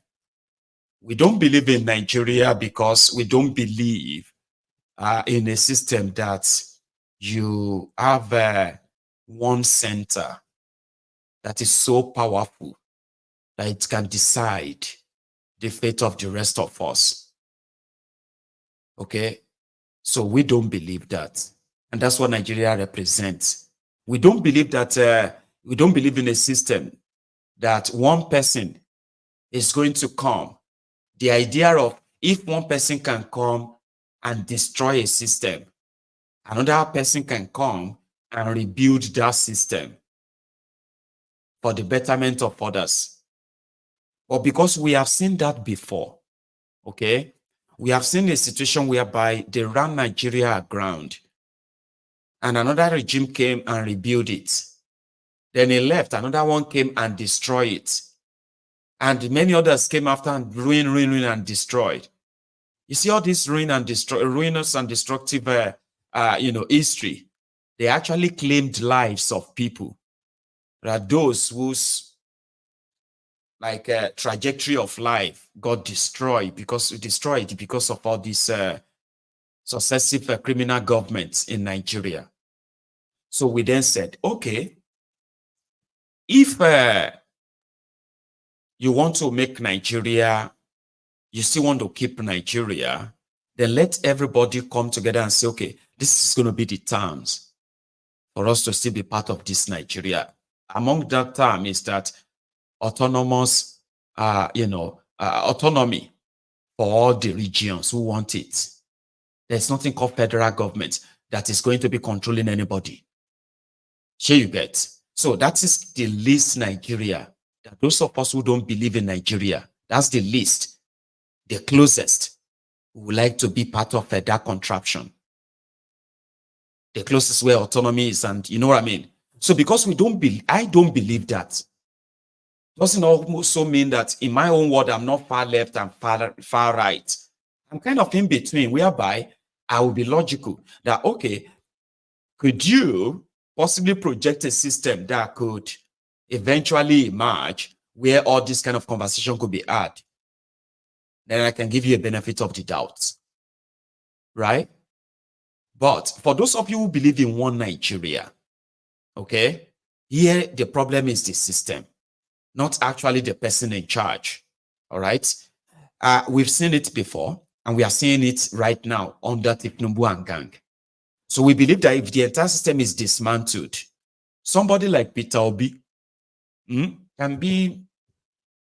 We don't believe in Nigeria because we don't believe in a system that you have one center that is so powerful that it can decide the fate of the rest of us. Okay? So we don't believe that. And that's what Nigeria represents. We don't believe that, we don't believe in a system that one person is going to come. The idea of if one person can come and destroy a system, another person can come and rebuild that system for the betterment of others. But because we have seen that before, okay? We have seen a situation whereby they ran Nigeria aground and another regime came and rebuilt it. Then he left, another one came and destroyed it. And many others came after and ruined and destroyed. You see all this ruinous and destructive, history. They actually claimed lives of people. There are those whose trajectory of life got destroyed because of all these successive criminal governments in Nigeria. So we then said, okay, if you want to make Nigeria, you still want to keep Nigeria, then let everybody come together and say, okay, this is going to be the terms for us to still be part of this Nigeria. Among that term is that autonomous, autonomy for all the regions who want it. There's nothing called federal government that is going to be controlling anybody. Sure you get. So that is the least Nigeria. Those of us who don't believe in Nigeria, that's the least, the closest we would like to be part of that contraption. The closest where autonomy is, and you know what I mean? So because we don't believe, I don't believe that. Doesn't also mean that in my own world, I'm not far left and far right. I'm kind of in between, whereby I will be logical that, okay, could you possibly project a system that could eventually emerge where all this kind of conversation could be had? Then I can give you a benefit of the doubt, right? But for those of you who believe in one Nigeria, okay, here the problem is the system, not actually the person in charge, all right? We've seen it before, and we are seeing it right now under Thiefnubu and gang. So we believe that if the entire system is dismantled, somebody like Peter Obi can be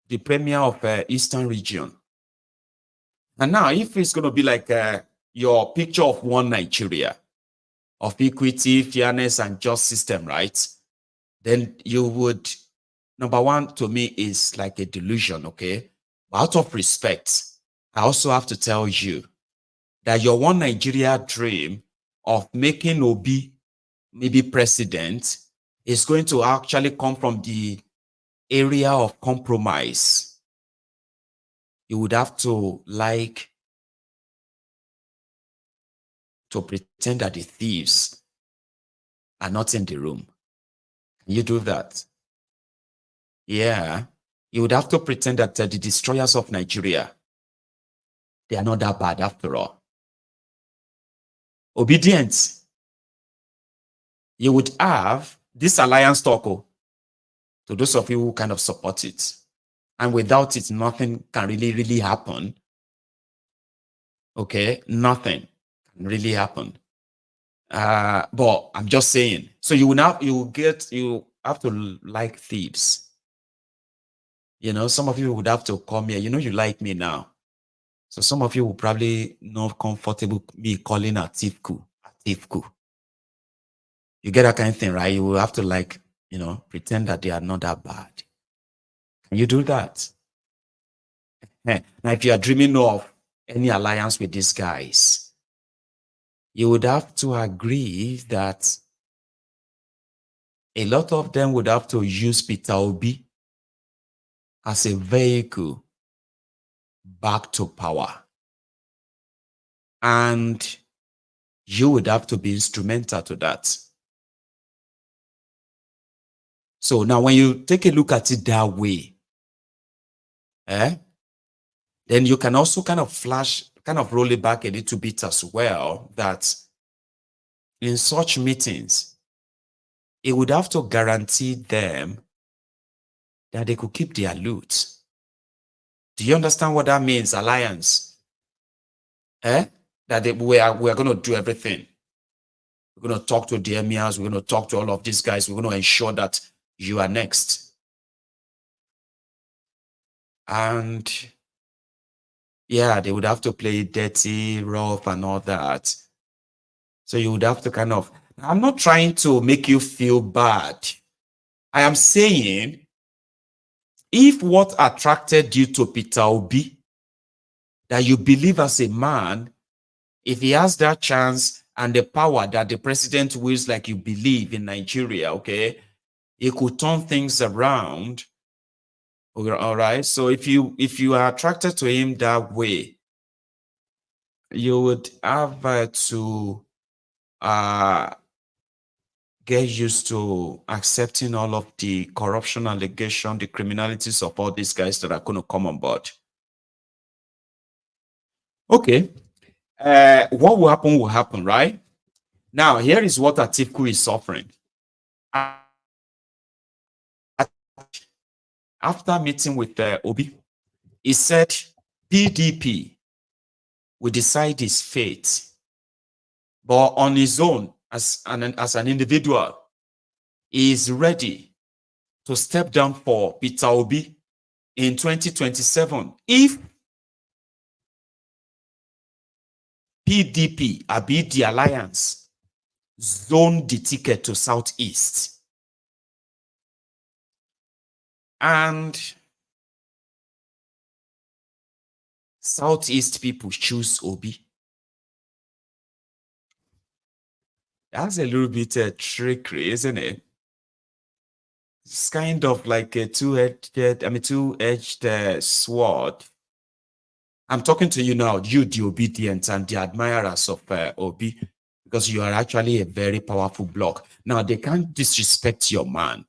the premier of Eastern region. And now, if it's going to be like your picture of one Nigeria, of equity, fairness, and just system, right? Then you would, number one, to me, is like a delusion, okay? But out of respect, I also have to tell you that your one Nigeria dream of making Obi maybe president is going to actually come from the area of compromise. You would have to like to pretend that the thieves are not in the room. Can you do that? Yeah. You would have to pretend that the destroyers of Nigeria, they are not that bad after all. Obedience. You would have this alliance talk to those of you who kind of support it. And without it, nothing can really happen. Okay? Nothing can really happen. But I'm just saying. So you have to like thieves. You know, some of you would have to come here. You know, you like me now. So some of you will probably not comfortable me calling a thief coup. You get that kind of thing, right? You will have to like, you know, pretend that they are not that bad. Can you do that? Now, if you are dreaming of any alliance with these guys, you would have to agree that a lot of them would have to use Peter Obi as a vehicle back to power. And you would have to be instrumental to that. So now when you take a look at it that way, then you can also kind of roll it back a little bit as well, that in such meetings, it would have to guarantee them that they could keep their loot. Do you understand what that means, alliance? That we are going to do everything. We're going to talk to the emirs. We're going to talk to all of these guys. We're going to ensure that you are next. And yeah, they would have to play dirty, rough, and all that. So you would have to kind of, I'm not trying to make you feel bad. I am saying, if what attracted you to Peter Obi, that you believe as a man, if he has that chance and the power that the president wills, like you believe in Nigeria, okay, he could turn things around. All right. So if you are attracted to him that way, you would have to get used to accepting all of the corruption allegation, the criminalities of all these guys that are going to come on board. Okay. What will happen, right? Now, here is what Atiku is suffering. After meeting with Obi, he said PDP will decide his fate, but on his own, as an individual, he is ready to step down for Peter Obi in 2027 if PDP, Abi the alliance, zone the ticket to Southeast. And Southeast people choose Obi. That's a little bit trickery, isn't it? It's kind of like a two-edged sword. I'm talking to you now, you the obedient and the admirers of Obi, because you are actually a very powerful bloc. Now, they can't disrespect your man.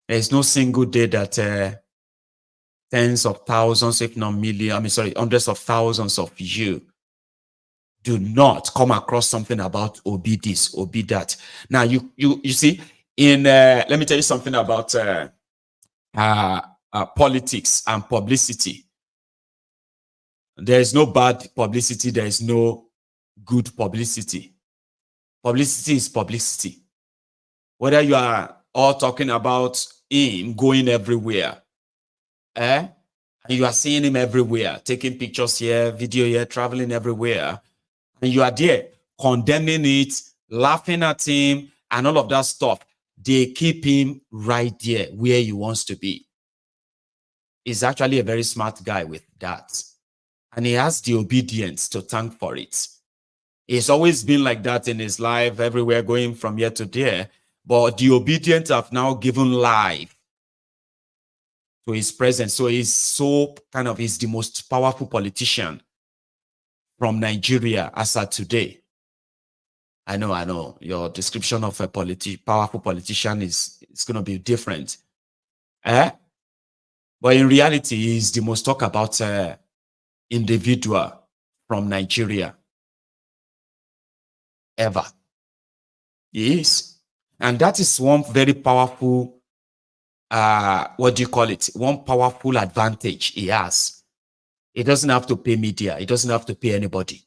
There's no single day that tens of thousands, if not hundreds of thousands of you do not come across something about Obi this, Obi that. Now, you see, let me tell you something about politics and publicity. There is no bad publicity. There is no good publicity. Publicity is publicity. Whether you are all talking about him going everywhere, and you are seeing him everywhere, taking pictures here, video here, traveling everywhere, and you are there condemning it, laughing at him, and all of that stuff, they keep him right there where he wants to be. He's actually a very smart guy with that. And he has the obedience to thank for it. It's always been like that in his life, everywhere, going from here to there. But the obedient have now given life to his presence. So he's he's the most powerful politician from Nigeria as of today. I know. Your description of a powerful politician is going to be different. But in reality, he's the most talked about individual from Nigeria ever. Yes. And that is one very powerful, one powerful advantage he has. He doesn't have to pay media. He doesn't have to pay anybody.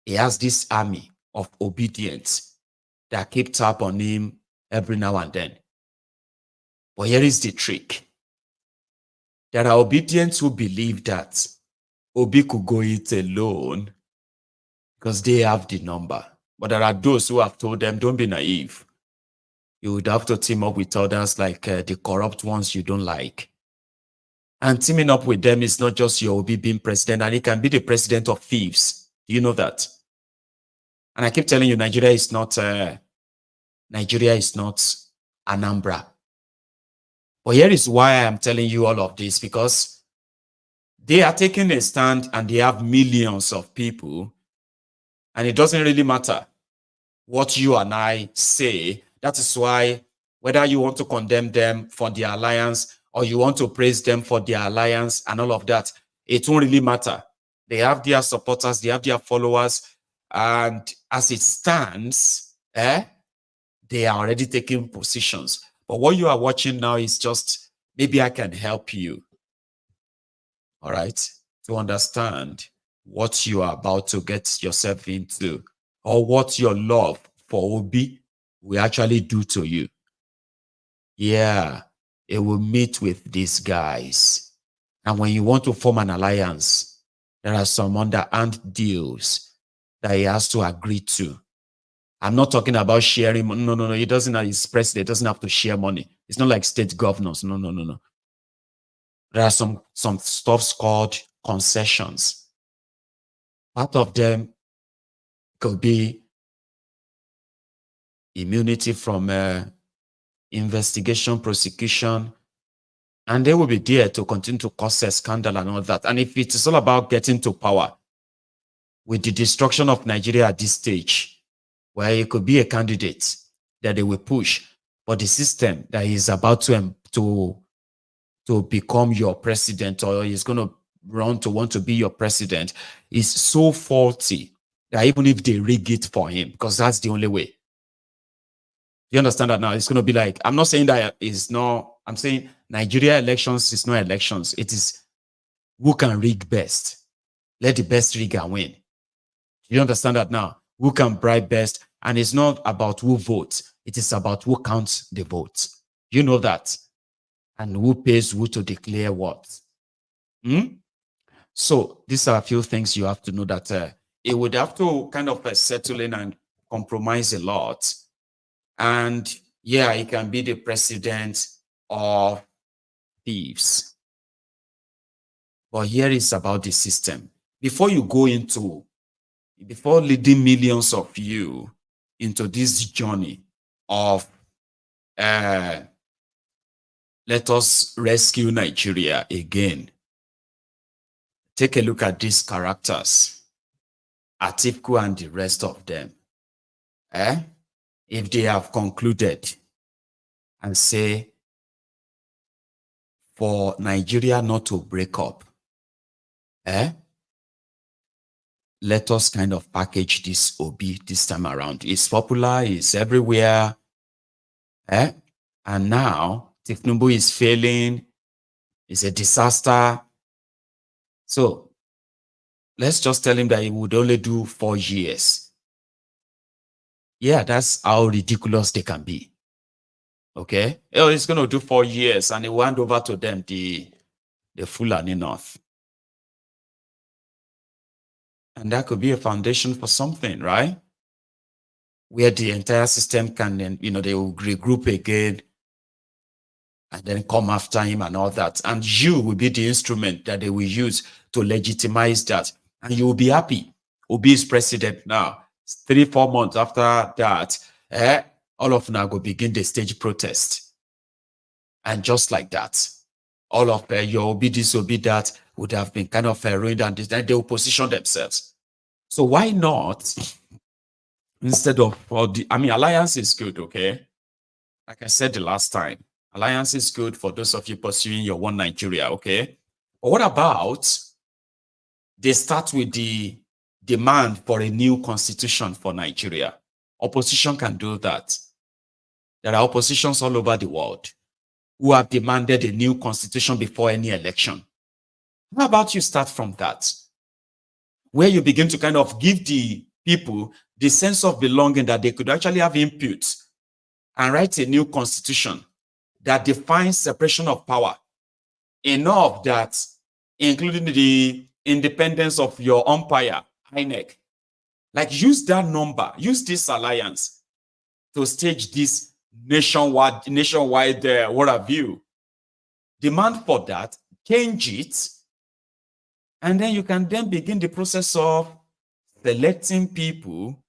He has this army of obedience that keep tap on him every now and then. But here is the trick. There are obedients who believe that Obi could go it alone because they have the number. But there are those who have told them, don't be naive. You would have to team up with others like the corrupt ones you don't like. And teaming up with them is not just your Obi being president, and he can be the president of thieves. Do you know that? And I keep telling you, Nigeria is not Anambra. But here is why I am telling you all of this, because they are taking a stand and they have millions of people, and it doesn't really matter what you and I say. That is why whether you want to condemn them for their alliance or you want to praise them for their alliance and all of that, it won't really matter. They have their supporters, they have their followers, and as it stands, they are already taking positions. But what you are watching now is just, maybe I can help you, all right, to understand what you are about to get yourself into, or what your love for Obi will actually do to you. Yeah, it will meet with these guys. And when you want to form an alliance, there are some underhand deals that he has to agree to. I'm not talking about sharing. No. He doesn't have, his president doesn't have to share money. It's not like state governors. No. There are some stuffs called concessions. Part of them could be immunity from investigation, prosecution, and they will be there to continue to cause a scandal and all that. And if it is all about getting to power, with the destruction of Nigeria at this stage, where it could be a candidate that they will push, but the system that is about to become your president, or is going to run to want to be your president, is so faulty that even if they rig it for him, because that's the only way. You understand that now? It's going to be like, I'm not saying that is not, I'm saying Nigeria elections is not elections. It is who can rig best. Let the best rig and win. You understand that now? Who can bribe best? And it's not about who votes. It is about who counts the votes. You know that. And who pays who to declare what. So these are a few things you have to know, that it would have to kind of settle in and compromise a lot. And yeah, he can be the president of thieves. But here is about the system. Before leading millions of you into this journey of let us rescue Nigeria again, take a look at these characters, Atiku and the rest of them. If they have concluded and say, for Nigeria not to break up, let us kind of package this Obi this time around. It's popular, it's everywhere. And now Thiefnubu is failing, it's a disaster. So let's just tell him that he would only do 4 years. Yeah, that's how ridiculous they can be. Okay? Oh, he's going to do 4 years and he will hand over to them the Fulani North. And that could be a foundation for something, right? Where the entire system can then, they will regroup again and then come after him and all that. And you will be the instrument that they will use to legitimize that. And you will be happy. Obi is president now. 3-4 months after that, all of them will begin the stage protest. And just like that, all of your Obi this, Obi that would have been kind of ruined, and then they will position themselves. So why not, instead of, alliance is good, okay? Like I said the last time, alliance is good for those of you pursuing your one Nigeria, okay? But what about they start with the demand for a new constitution for Nigeria? Opposition can do that. There are oppositions all over the world who have demanded a new constitution before any election. How about you start from that? Where you begin to kind of give the people the sense of belonging that they could actually have input and write a new constitution that defines separation of power enough that, including the independence of your umpire, INEC, like use that number, use this alliance to stage this nationwide what have you. Demand for that, change it, and then you can then begin the process of selecting people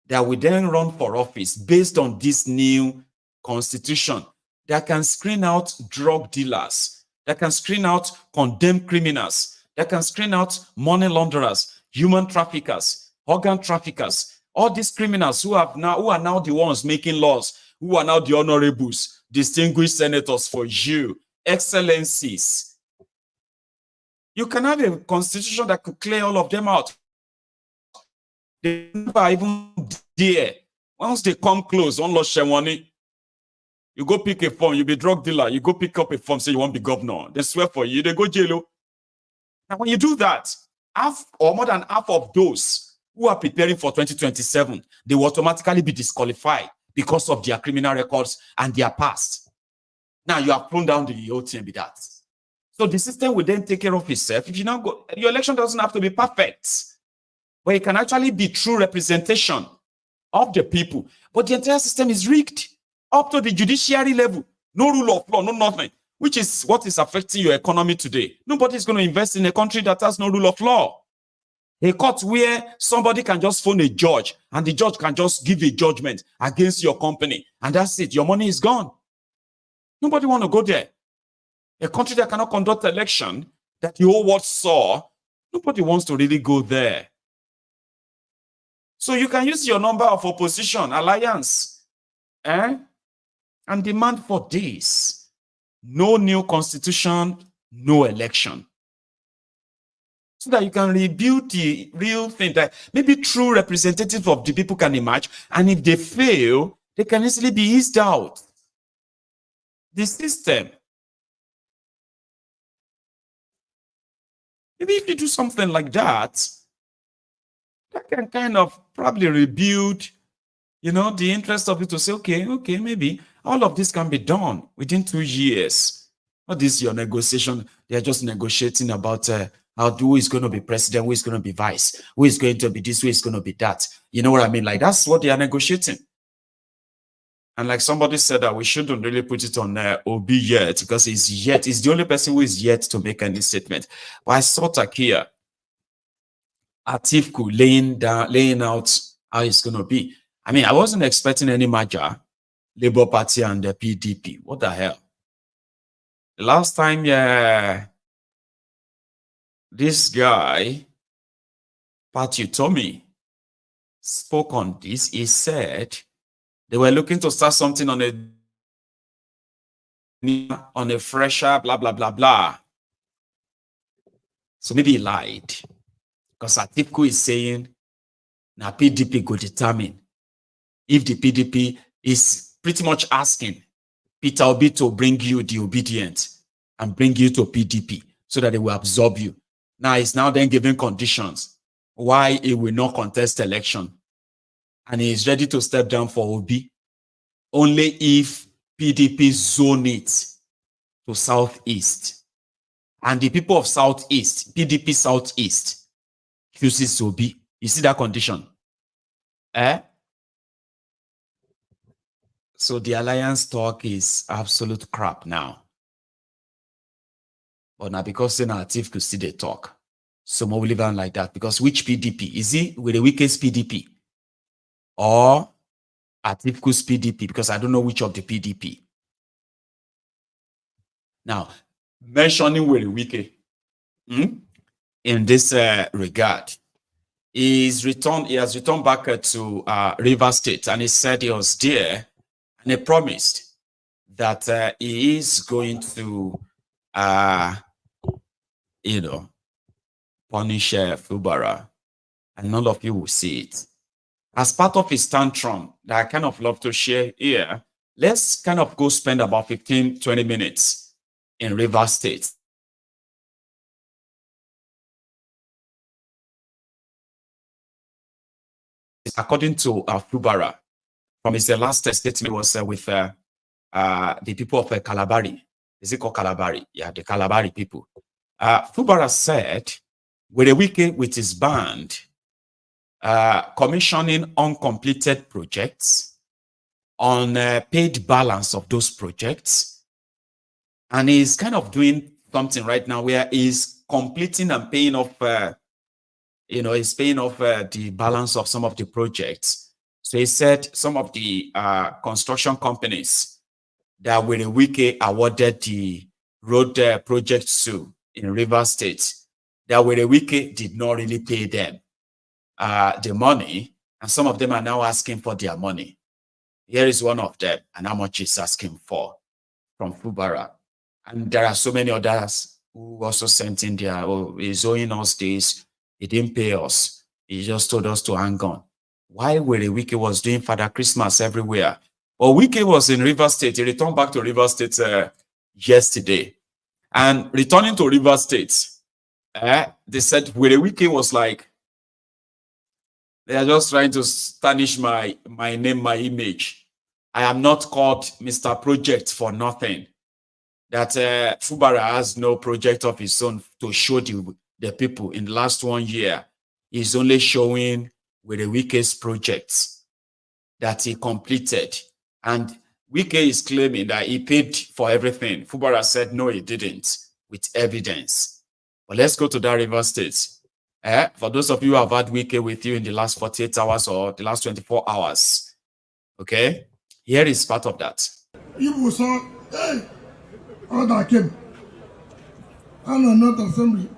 that will then run for office based on this new constitution that can screen out drug dealers, that can screen out condemned criminals, that can screen out money launderers, human traffickers, organ traffickers, all these criminals who are now the ones making laws, who are now the honorables, distinguished senators for you, excellencies. You can have a constitution that could clear all of them out. They never even dare. Once they come close, on Lord Shewani, you go pick a form, you be drug dealer, you go pick up a form, say you want to be governor. They swear for you, they go jail. And when you do that, half or more than half of those who are preparing for 2027, they will automatically be disqualified because of their criminal records and their past. Now you have thrown down the whole thing with that. So the system will then take care of itself. If you now go, your election doesn't have to be perfect, but it can actually be true representation of the people. But the entire system is rigged up to the judiciary level. No rule of law, no nothing, which is what is affecting your economy today. Nobody is going to invest in a country that has no rule of law. A court where somebody can just phone a judge and the judge can just give a judgment against your company, and that's it. Your money is gone. Nobody want to go there. A country that cannot conduct election, that the whole world saw, nobody wants to really go there. So you can use your number of opposition, alliance, and demand for this. No new constitution, no election. So that you can rebuild the real thing, that maybe true representatives of the people can emerge, and if they fail, they can easily be eased out. The system. Maybe if you do something like that, that can kind of probably rebuild, the interest of it to say, okay, maybe all of this can be done within 2 years. What is your negotiation? They're just negotiating about who is going to be president, who is going to be vice, who is going to be this, who is going to be that. You know what I mean? Like, that's what they are negotiating. And like somebody said that we shouldn't really put it on Obi yet, because he's the only person who is yet to make any statement. But I saw Takia Atiku laying out how it's going to be. I mean, I wasn't expecting any merger, Labour Party and the PDP. What the hell? The last time, this guy, Patu Tommy, spoke on this, he said they were looking to start something on a fresher, blah, blah, blah, blah. So maybe he lied. Because Atiku is saying, now PDP go determine if the PDP is pretty much asking Peter Obi to bring you the obedient and bring you to PDP so that they will absorb you. Now it's now then giving conditions. why he will not contest election. And he is ready to step down for Obi only if PDP zone it to Southeast. And the people of Southeast, PDP Southeast, chooses Obi. You see that condition? So the alliance talk is absolute crap now. But now because Native could see the talk, so more will live on like that. Because which PDP? Is it with the weakest PDP? Or Atifku's PDP? Because I don't know which of the PDP. Now, mentioning with the weak in this regard, he has returned back to Rivers State, and he said he was there, and he promised that he is going to, punish Fubara, and none of you will see it. As part of his tantrum that I kind of love to share here, let's kind of go spend about 15-20 minutes in Rivers State. According to Fubara, from his last statement was with the people of Kalabari. Is it called Kalabari? Yeah, the Kalabari people. Fubara said, with a weekend with his band, commissioning uncompleted projects, on paid balance of those projects, and he's kind of doing something right now where he's completing and paying off, he's paying off the balance of some of the projects. So he said some of the construction companies that were the wiki awarded the road projects to in Rivers State, that were the wiki did not really pay them the money, and some of them are now asking for their money. Here is one of them, and how much he's asking for from Fubara. And there are so many others who also sent in their, he's owing us this, he didn't pay us, he just told us to hang on. Why were the Wiki was doing Father Christmas everywhere? Well, Wiki was in Rivers State. He returned back to Rivers State yesterday. And returning to Rivers State, they said where Wiki was like, they are just trying to tarnish my name, my image. I am not called Mr. Project for nothing. That Fubara has no project of his own to show the people in the last 1 year. He's only showing with the weakest projects that he completed. And Wike is claiming that he paid for everything. Fubara said, no, he didn't, with evidence. But let's go to that Rivers State. For those of you who have had Wike with you in the last 48 hours or the last 24 hours, okay? Here is part of that. You saw, hey, all that came. I'm not assembly.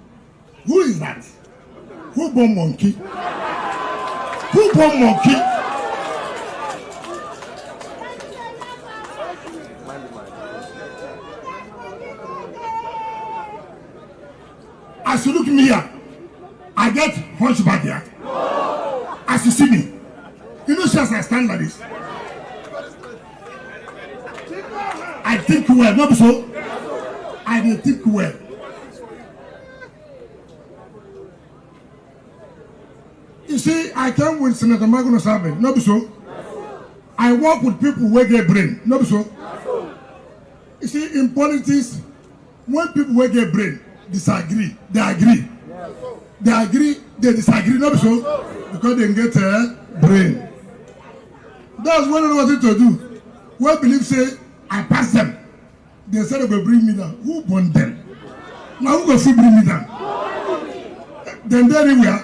Who is that? Who born monkey? Who born monkey? As you look me here, I get hunchback here. As you see me, you know, just I stand like this. I think well, not so. I don't think well. You see, I came with Senator Maiyegun, not so. I work with people who get brain, not so. You see, in politics, when people who get brain disagree, they agree. They agree, they disagree, not so, because they get a brain. That's what I wanted to do. When believe say, I pass them, they said they will bring me down. Who born them? Now who will bring me down? Then they anywhere.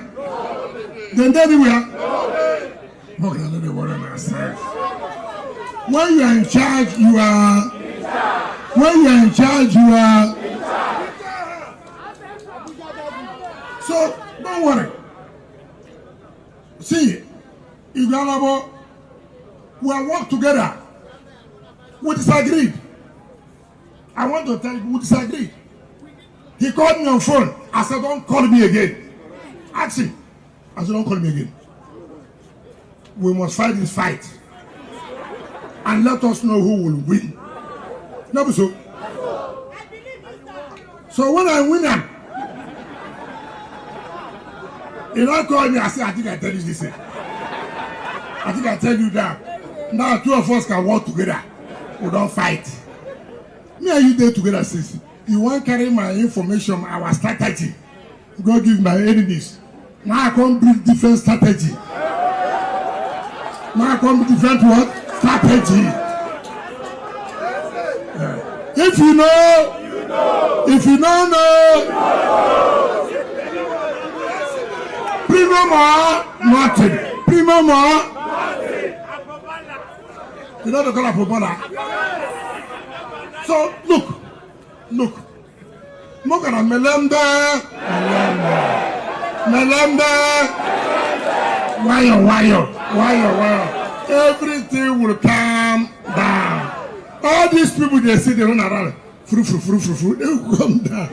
Then anywhere. Okay, I don't know what I said. When you are in charge, you are. When you are in charge, you are. So don't worry. See, Igala, we have worked together. We disagreed. I want to tell you, we disagreed. He called me on phone. I said, don't call me again. Actually, I said, don't call me again. We must fight this fight. And let us know who will win. No, so. So when I win them, You don't call me, I say, I think I tell you this. I think I tell you that. Now two of us can work together. We don't fight. Me and you there together, sis. You want to carry my information, our strategy. Go give my enemies. Now I come build different strategy. Now I come different what? Strategy. If you know, you know. If you don't know, primo more, nothing. Primo more, nothing. You know the color for Bola. So look. Look at Melembe. Why? Everything will calm down. All these people they see they run around. Frou. They will come down.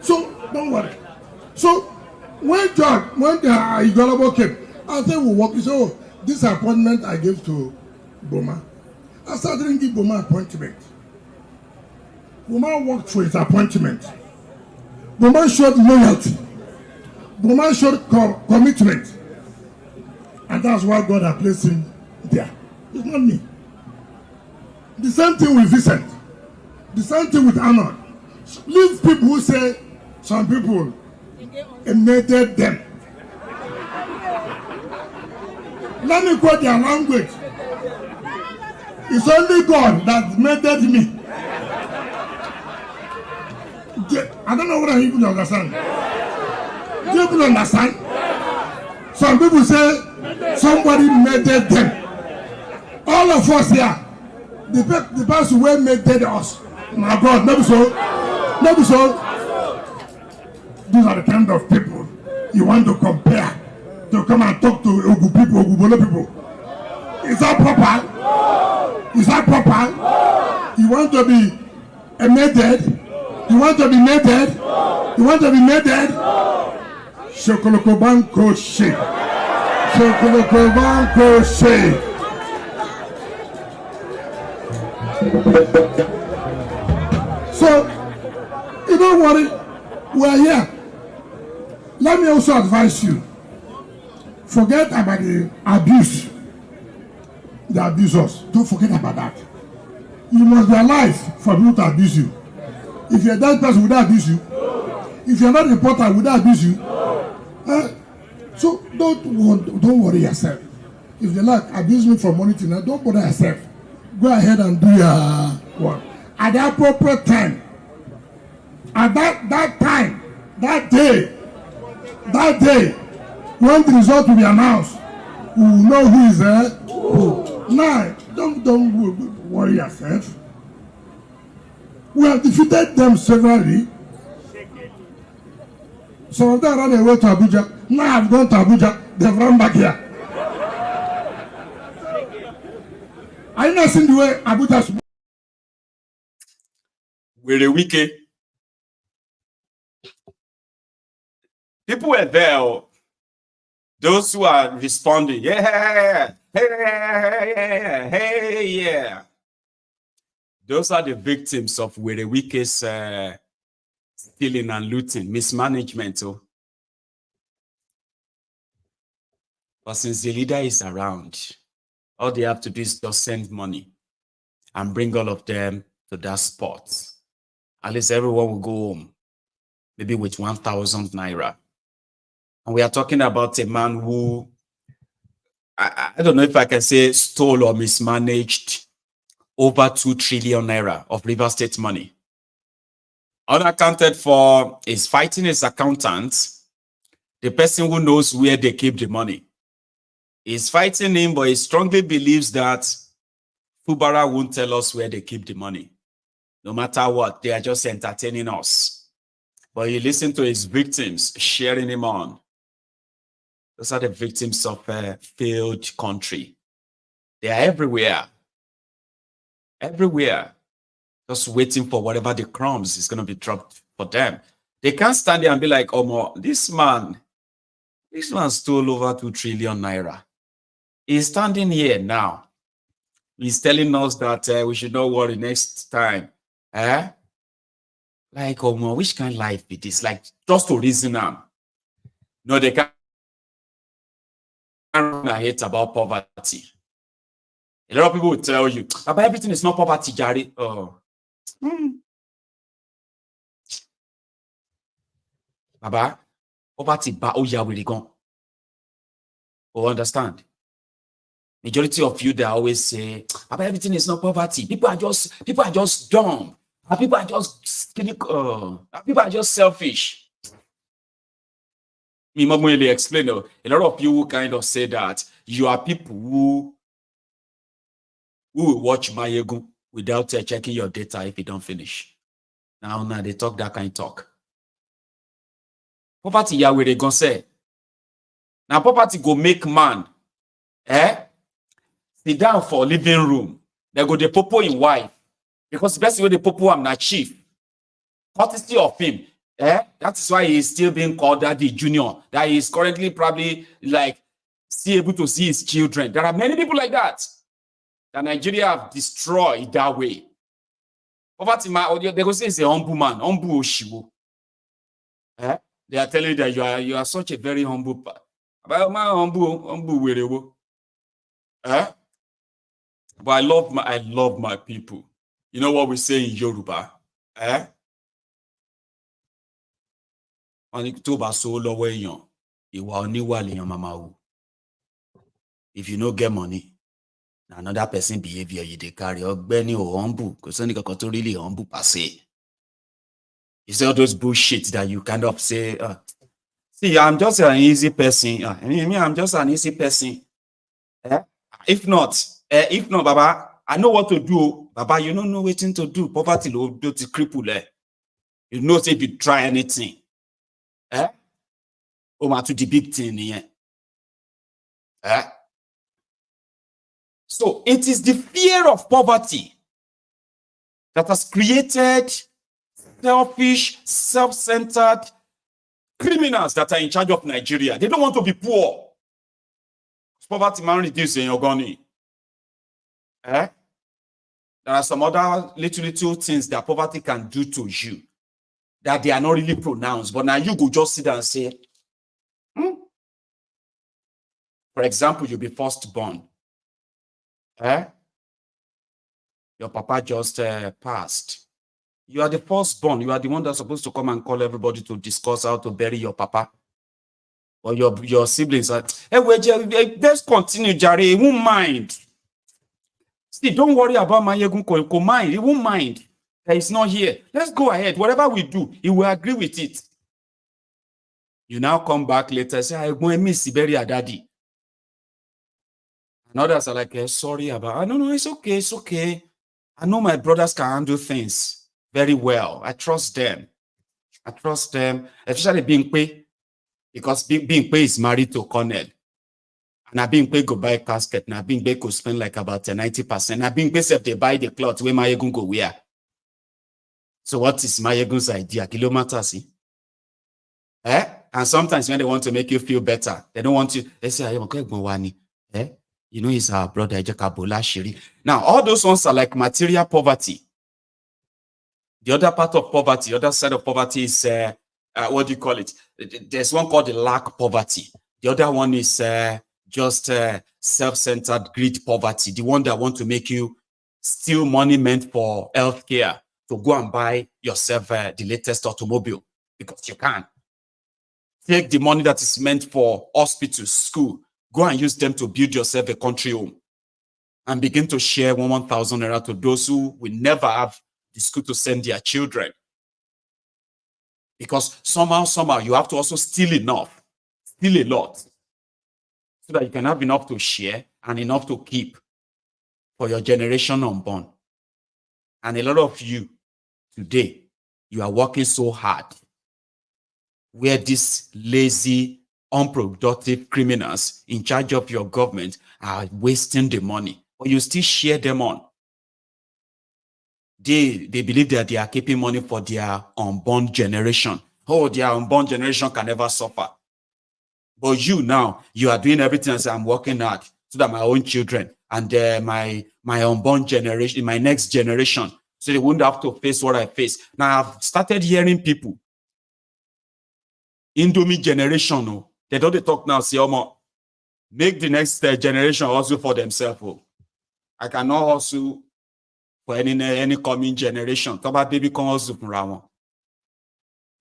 So don't worry. So when the Igolobo came, I said we work. So this appointment I gave to Boma. I started giving Boma appointment. Boma worked for his appointment. Boma showed loyalty. Boma showed commitment. And that's why God has placed him there. It's not me. The same thing with Vincent. The same thing with Arnold. Leave people who say some people emitted them. Let me quote their language. It's only God that made me. I don't know what I even understand. Do you people understand? Some people say somebody made them. All of us here, the person who made us. My God, maybe so. These are the kind of people you want to compare to come and talk to Ogu people, Ogubolo people. Is that proper? Is that proper? You want to be emitted? You want to be mated? You want to be mated? Shokolokobanko she. Shokolokobanko she. So, you don't worry. We're here. Let me also advise you. Forget about the abuse. The abusers. Don't forget about that. You must be alive for people to abuse you. If you're that person, would that abuse you? If you're not a reporter, would that abuse you? So don't worry yourself. If you like abuse me from morning to night, don't bother yourself. Go ahead and do your work. At the appropriate time, at that time, that day, when the result will be announced, we will know who is there. Who. Now, don't worry yourself. We have defeated them severally. Some of them ran away to Abuja. Now I've gone to Abuja. They've run back here. Are you not seeing the way Abuja? We're a wiki. People were there. Those who are responding, yeah, hey, yeah. Those are the victims of Werewike's stealing and looting, mismanagement. Oh. But since the leader is around, all they have to do is just send money and bring all of them to that spot. At least everyone will go home, maybe with 1,000 naira. And we are talking about a man who, I don't know if I can say stole or mismanaged over 2 trillion naira of River State money. Unaccounted for is fighting his accountant, the person who knows where they keep the money. He's fighting him, but he strongly believes that Fubara won't tell us where they keep the money. No matter what, they are just entertaining us. But you listen to his victims cheering him on. Those are the victims of a failed country. They are everywhere. Everywhere. Just waiting for whatever the crumbs is going to be dropped for them. They can't stand there and be like, oh, this man stole over 2 trillion naira. He's standing here now. He's telling us that we should not worry next time. Like, which kind of life it is? Like, just to reason now. No, they can't hate about poverty. A lot of people will tell you, about everything is not poverty, Jari. Oh. Baba, poverty, ba oya we gone. Oh, understand? Majority of you, they always say, about everything is not poverty. People are just dumb. People are just people are just selfish. Me really explain. A lot of you kind of say that you are people who will watch Maiyegun without checking your data if you don't finish. Now they talk that kind of talk. Poverty, yeah, where they gonna say. Now poverty go make man, sit down for living room. They go the popo in wife because the best way the popo am na chief. Courtesy of him, that is why he is still being called Daddy Junior. That he is currently probably like still able to see his children. There are many people like that. That Nigeria have destroyed that way. Poverty man, they go say he's a humble man, humble oshiwo. They are telling you that you are such a very humble man. But humble werewo. But I love my people. You know what we say in Yoruba? If you no get money, another person behavior you dey carry ogbeni or humble, because any to really humble per se. You say all those bullshit that you kind of say, see, I'm just an easy person. I'm just an easy person. If not, Baba, I know what to do. Baba, you don't know what to do. Poverty will do to cripple. You know, say if you try anything. Over to the big thing here. So it is the fear of poverty that has created selfish, self-centered criminals that are in charge of Nigeria. They don't want to be poor. Poverty man reduce in your gunny. There are some other little things that poverty can do to you that they are not really pronounced, but now you go just sit and say, For example, you'll be firstborn. Your papa just passed. You are the firstborn. You are the one that's supposed to come and call everybody to discuss how to bury your papa. Or your siblings are, let's continue, Jare. He won't mind. See, don't worry about Maiyegun. Mind. He won't mind that he's not here. Let's go ahead. Whatever we do, he will agree with it. You now come back later and say, I want to miss bury your daddy. And others are like, sorry about, no, it's okay, it's okay. I know my brothers can handle things very well. I trust them. Especially Bingpe, because Bingpe is married to Cornell. And Bingpe go buy a casket. Now Bingpe could spend like about 90%. Now Bingpe said they buy the clothes where Maiyegun go wear. So what is Maiyegun's idea? Kilometers, And sometimes when they want to make you feel better, they don't want you. They say, you know, he's our brother. Now, all those ones are like material poverty. The other part of poverty, the other side of poverty is, what do you call it? There's one called the lack poverty. The other one is just self-centered greed poverty. The one that want to make you steal money meant for healthcare to go and buy yourself the latest automobile because you can. Take the money that is meant for hospital, school, go and use them to build yourself a country home and begin to share 1,000 naira to those who will never have the school to send their children. Because somehow, you have to also steal enough, steal a lot, so that you can have enough to share and enough to keep for your generation unborn. And a lot of you today, you are working so hard where these lazy, unproductive criminals in charge of your government are wasting the money, but you still share them on. They believe that they are keeping money for their unborn generation. Oh, their unborn generation can never suffer. But you now, you are doing everything and say, I'm working hard so that my own children and my unborn generation, my next generation, so they wouldn't have to face what I face. Now I've started hearing people, Indomie generation, They don't talk now, say, make the next generation also for themselves. I cannot also for any coming generation. Talk about baby can also from Ramon.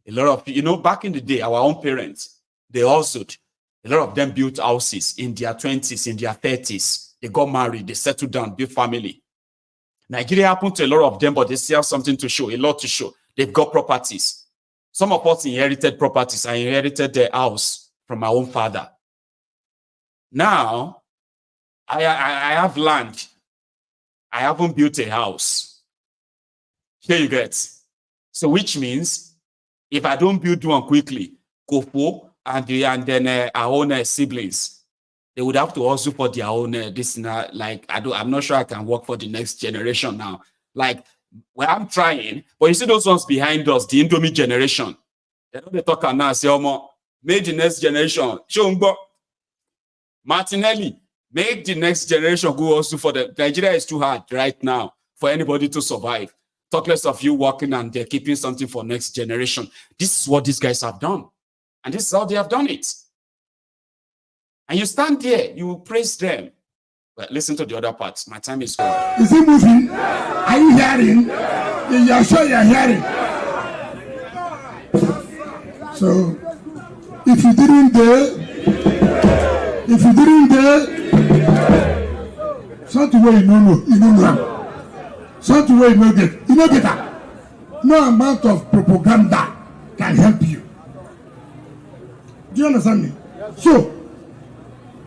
A lot of, back in the day, our own parents, they also, a lot of them built houses in their 20s, in their 30s. They got married, they settled down, built family. Nigeria happened to a lot of them, but they still have something to show, a lot to show. They've got properties. Some of us inherited properties. I inherited the house from my own father. Now, I have land. I haven't built a house. Here you get. So which means, if I don't build one quickly, Kofo and then our own siblings, they would have to also for their own I'm not sure I can work for the next generation now. I'm trying, but you see those ones behind us, the Indomie generation. They talk now, say, make the next generation. Martinelli, make the next generation go also for the Nigeria is too hard right now for anybody to survive. Talk less of you working and they're keeping something for next generation. This is what these guys have done. And this is how they have done it. And you stand there, you praise them. But listen to the other parts. My time is gone. Is it moving? Are you hearing? You're sure you're hearing? So, if you didn't something where you don't know. Something where you don't get that. No amount of propaganda can help you. Do you understand me? So,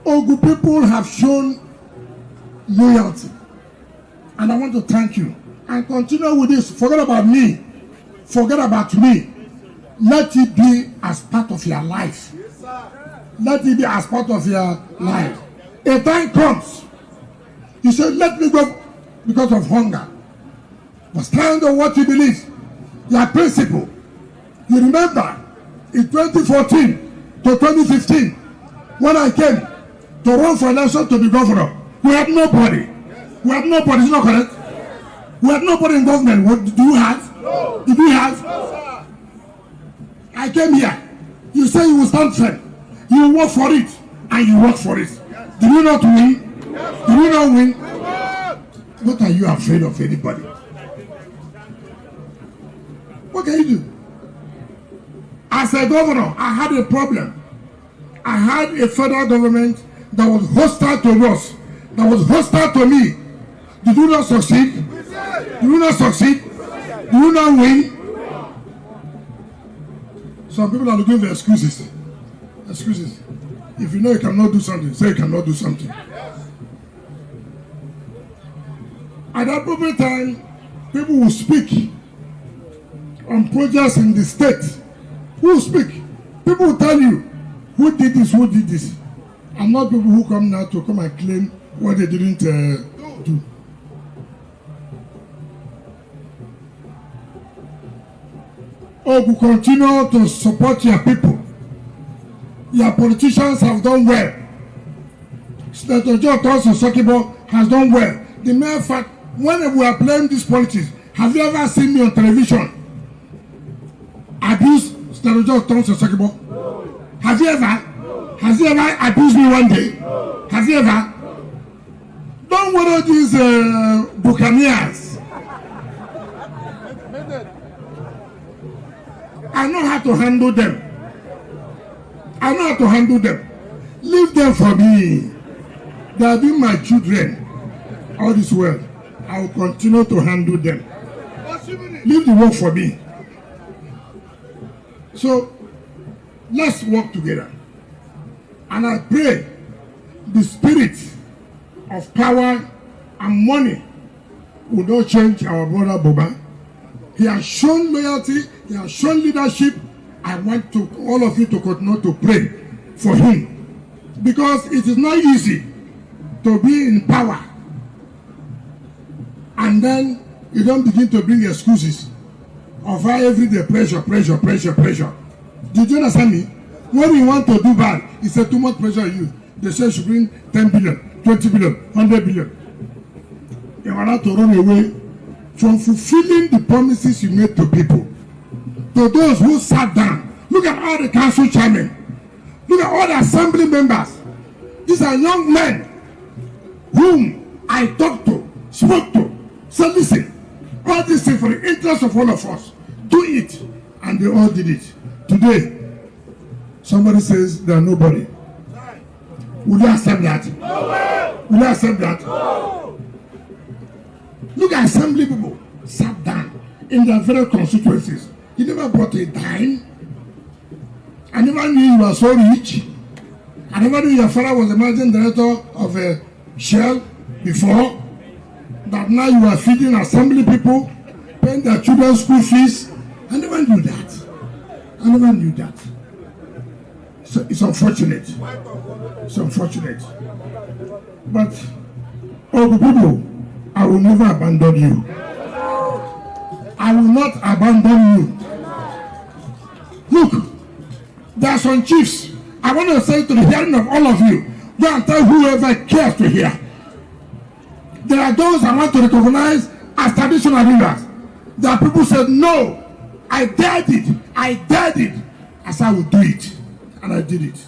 Ogu people have shown loyalty. And I want to thank you. And continue with this. Forget about me. Forget about me. Let it be as part of your life. Let it be as part of your life. A time comes. You say, let me go because of hunger. But stand on what you believe. Your principle. You remember in 2014 to 2015, when I came to run for election to be governor, we had nobody. We had nobody, is not correct? We had nobody in government. What do you have? No. Did you have? No, I came here. You say you will stand firm. You will work for it. And you work for it. Did you not win? Did you not win? What are you afraid of anybody? What can you do? As a governor, I had a problem. I had a federal government that was hostile to us, that was hostile to me. Did you not succeed? Did you not succeed? Did you not win? Some people are looking for excuses. Excuses. If you know you cannot do something, say you cannot do something. At that appropriate time, people will speak on projects in the state. Who will speak? People will tell you who did this, who did this. And not people who come now to come and claim what they didn't do. Or we continue to support your people. Your politicians have done well. Senator Joe Thompson Sokibo has done well. The mere fact, when we are playing these politics, have you ever seen me on television abuse Senator Joe Thompson Sokibo? No. Have you ever? No. Has he ever abused me one day? No. Has he ever? Don't worry these buccaneers. I know how to handle them. I know how to handle them. Leave them for me. They have been my children all this world. I will continue to handle them. Leave the work for me. So let's work together. And I pray the spirit of power and money will not change our brother Boba. He has shown loyalty, he has shown leadership. I want to all of you to continue to pray for him. Because it is not easy to be in power and then you don't begin to bring excuses of how everyday pressure. Did you understand me? When you want to do bad, it's a too much pressure on you. They say you should bring 10 billion, 20 billion, 100 billion. You are not to run away from fulfilling the promises you made to people. To those who sat down, look at all the council chairmen. Look at all the assembly members. These are young men whom I talked to, spoke to, said, listen, all this thing for the interest of all of us, do it. And they all did it. Today, somebody says they are nobody. Will you accept that? No. Will you accept that? No. Look at assembly people sat down in their very constituencies. You never brought a dime. I never knew you were so rich. I never knew your father was the managing director of a Shell before. That now you are feeding assembly people, paying their children's school fees. I never knew that. I never knew that. So it's unfortunate. It's unfortunate. But, all the people, I will never abandon you. I will not abandon you. Look, there are some chiefs. I want to say to the hearing of all of you, go and tell whoever cares to hear. There are those I want to recognize as traditional rulers. There are people who said, no, I dared it. I dared it. I said I would do it. And I did it.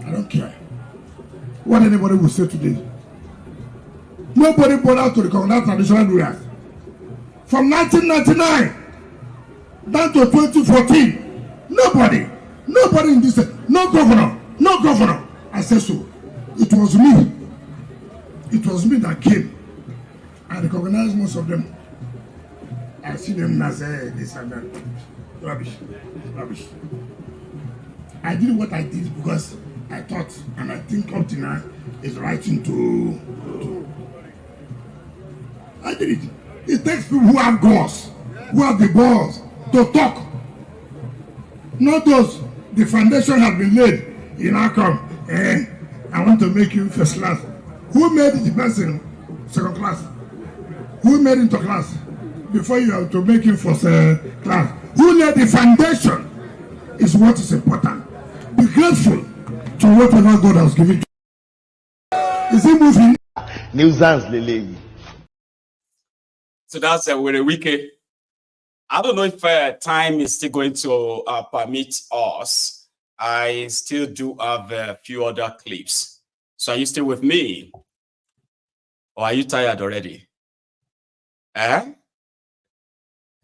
I don't care what anybody will say today. Nobody bothered to recognize traditional rulers. From 1999 down to 2014, nobody in this, no governor. I said so. It was me. It was me that came. I recognized most of them. I see them as this and that. Rubbish. I did what I did because I thought, and I think up to now, is the right thing to. I did it. It takes people who have goals, who have the balls to talk. Not those, the foundation has been laid. You now come, I want to make you first class. Who made the person second class? Who made him to class? Before you have to make him first class. Who laid the foundation is what is important. Be grateful to whatever God has given you. Is he moving? Nuisance Lele. So that's with a wiki. I don't know if time is still going to permit us. I still do have a few other clips. So are you still with me? Or are you tired already?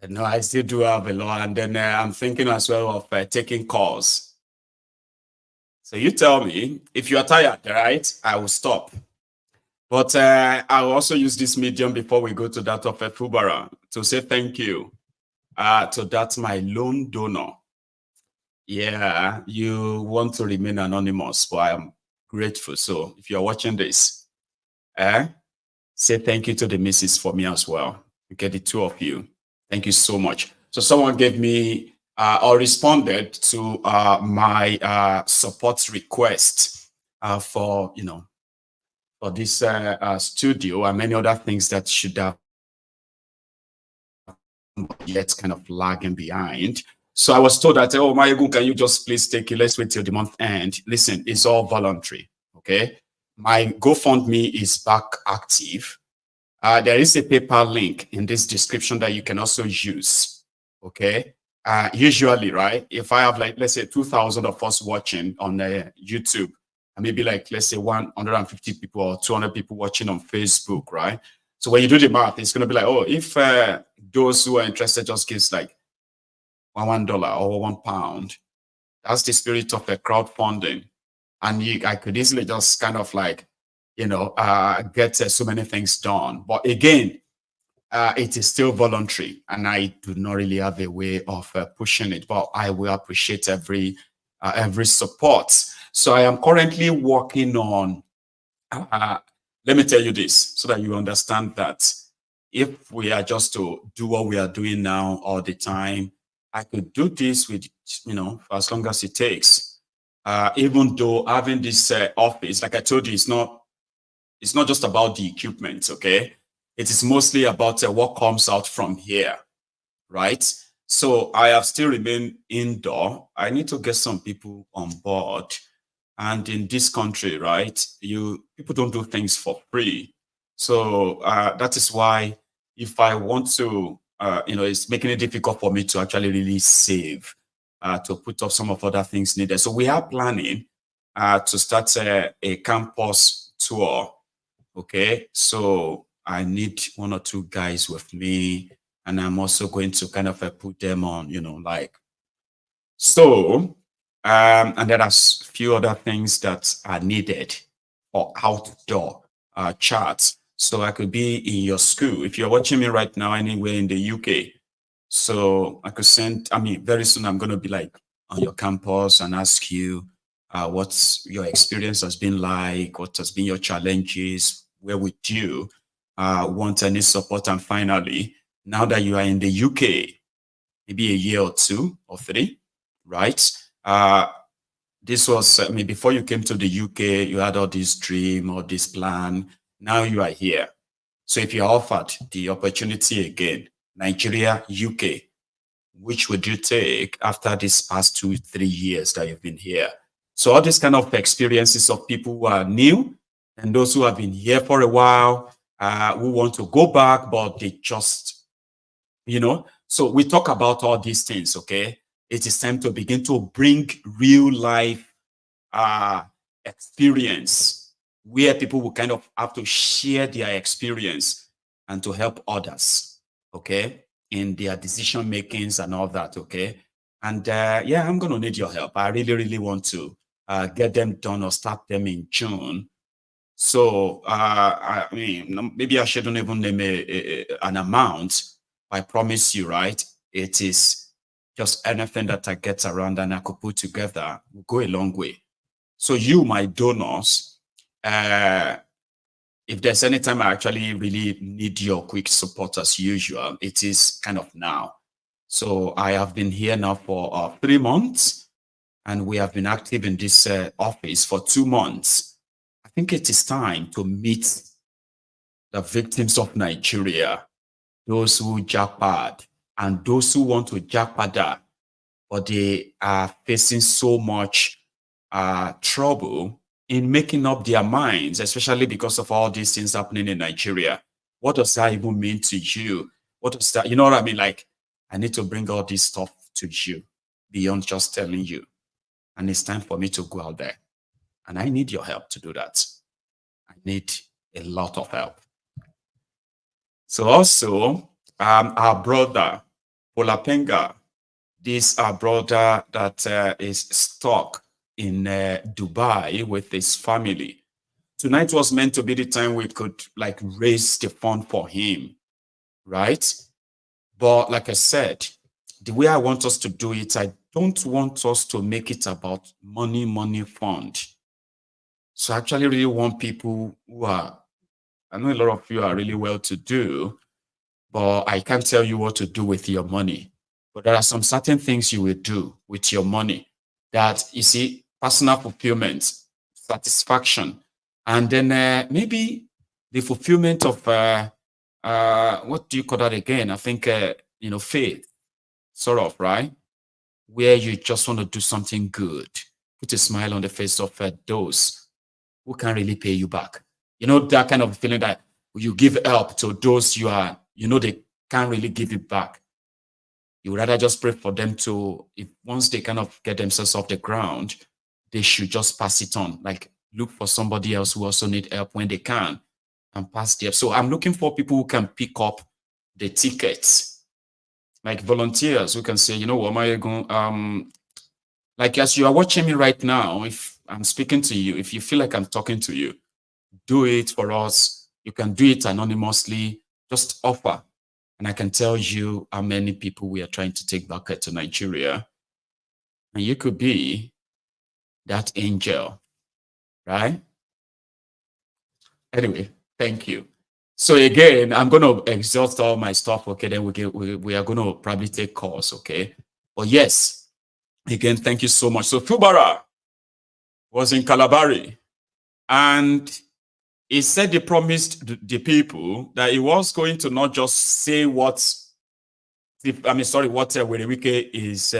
No, I still do have a lot. And then I'm thinking as well of taking calls. So you tell me, if you are tired, right, I will stop. But I'll also use this medium before we go to that of Fubara to say thank you to that my loan donor. Yeah, you want to remain anonymous, but I am grateful. So if you're watching this, say thank you to the missus for me as well. Okay, the two of you. Thank you so much. So someone gave me or responded to my support request for, for this studio and many other things that should have yet kind of lagging behind. So I was told that, oh, Maiyegun, can you just please take it? Let's wait till the month end. Listen, it's all voluntary, okay? My GoFundMe is back active. There is a PayPal link in this description that you can also use, okay? Usually, right, if I have like, let's say 2,000 of us watching on YouTube, and maybe like, let's say 150 people or 200 people watching on Facebook, right? So when you do the math, it's going to be like, oh, if those who are interested just gives like $1 or £1, that's the spirit of the crowdfunding. And I could easily just kind of like, get so many things done. But again, it is still voluntary, and I do not really have a way of pushing it, but I will appreciate every support. So I am currently working on, let me tell you this so that you understand that if we are just to do what we are doing now all the time, I could do this with, for as long as it takes. Even though having this office, like I told you, it's not just about the equipment, okay? It is mostly about what comes out from here, right? So I have still remained indoor. I need to get some people on board. And in this country, right, people don't do things for free. So that is why if I want to, it's making it difficult for me to actually really save to put up some of other things needed. So we are planning to start a campus tour. Okay, so I need 1 or 2 guys with me, and I'm also going to kind of put them on, like, so, and there are a few other things that are needed for outdoor charts. So I could be in your school. If you're watching me right now anywhere in the UK, so I could send, very soon I'm going to be like on your campus and ask you what's your experience has been like, what has been your challenges, where would you want any support? And finally, now that you are in the UK, maybe a year or 2 or 3, right? This was, before you came to the UK, you had all this dream or this plan. Now you are here. So if you're offered the opportunity again, Nigeria, UK, which would you take after this past 2-3 years that you've been here? So all these kind of experiences of people who are new and those who have been here for a while, who want to go back, but they just, so we talk about all these things, okay? It is time to begin to bring real life experience where people will kind of have to share their experience and to help others, okay, in their decision makings and all that, okay? And yeah, I'm going to need your help. I really, really want to get them done or start them in June. So, maybe I shouldn't even name an amount. I promise you, right? It is just anything that I get around and I could put together will go a long way. So you, my donors, if there's any time I actually really need your quick support as usual, it is kind of now. So I have been here now for 3 months, and we have been active in this office for 2 months. I think it is time to meet the victims of Nigeria, those who jackpot and those who want to jackpot, but they are facing so much trouble in making up their minds, especially because of all these things happening in Nigeria. What does that even mean to you? What does that, you know what I mean? Like, I need to bring all this stuff to you beyond just telling you. And it's time for me to go out there. And I need your help to do that. I need a lot of help. So also, our brother, Polapenga, this our brother that is stuck in Dubai with his family. Tonight was meant to be the time we could like raise the fund for him, right? But like I said, the way I want us to do it, I don't want us to make it about money fund. So I actually really want people who are, I know a lot of you are really well to do, but I can't tell you what to do with your money. But there are some certain things you will do with your money that, you see, personal fulfillment, satisfaction, and then maybe the fulfillment of, what do you call that again? I think, faith, sort of, right? Where you just want to do something good, put a smile on the face of those who can't really pay you back. You know, that kind of feeling that you give help to those you are, they can't really give it back. You would rather just pray for them to, if once they kind of get themselves off the ground, they should just pass it on. Like, look for somebody else who also need help when they can and pass the help. So I'm looking for people who can pick up the tickets, like volunteers who can say, you know what, Maiyegun, like as you are watching me right now, if I'm speaking to you, if you feel like I'm talking to you, do it for us. You can do it anonymously, just offer. And I can tell you how many people we are trying to take back to Nigeria. And you could be that angel, right? Anyway, thank you. So again, I'm going to exhaust all my stuff, okay? Then we are going to probably take calls, okay? But yes, again, thank you so much. So Fubara was in Calabari, and he said he promised the people that he was going to not just say what Werewike is,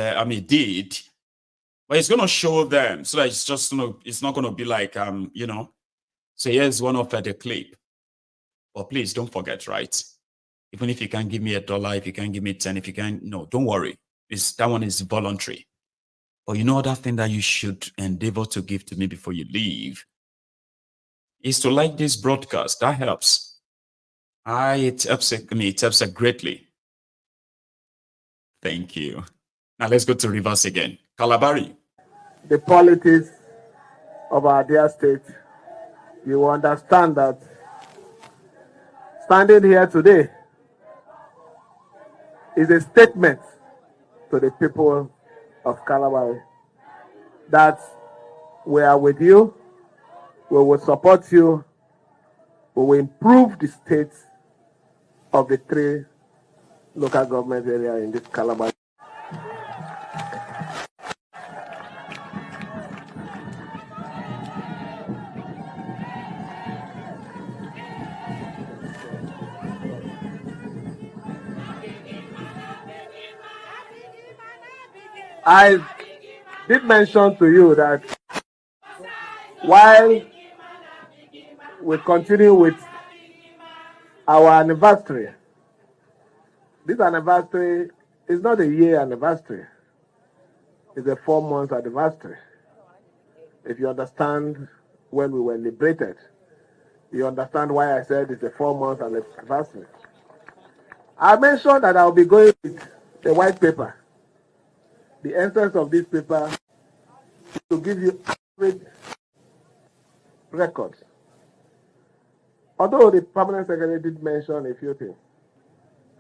did, but he's going to show them so that it's just, it's not going to be like, So here's one of the clip. But please don't forget, right? Even if you can't give me $1, if you can't give me 10, if you can't, no, don't worry. That one is voluntary. But you know, other thing that you should endeavor to give to me before you leave is to like this broadcast. That helps. It helps me. It helps greatly. Thank you. Now let's go to reverse again. Kalabari. The politics of our dear state, you will understand that standing here today is a statement to the people of Calamity that we are with you, we will support you, we will improve the state of the 3 local government areas in this Calamity. I did mention to you that while we continue with our anniversary, this anniversary is not a year anniversary, it's a 4-month anniversary. If you understand when we were liberated, you understand why I said it's a 4-month anniversary. I mentioned that I'll be going with the white paper. The essence of this paper is to give you accurate records. Although the permanent secretary did mention a few things,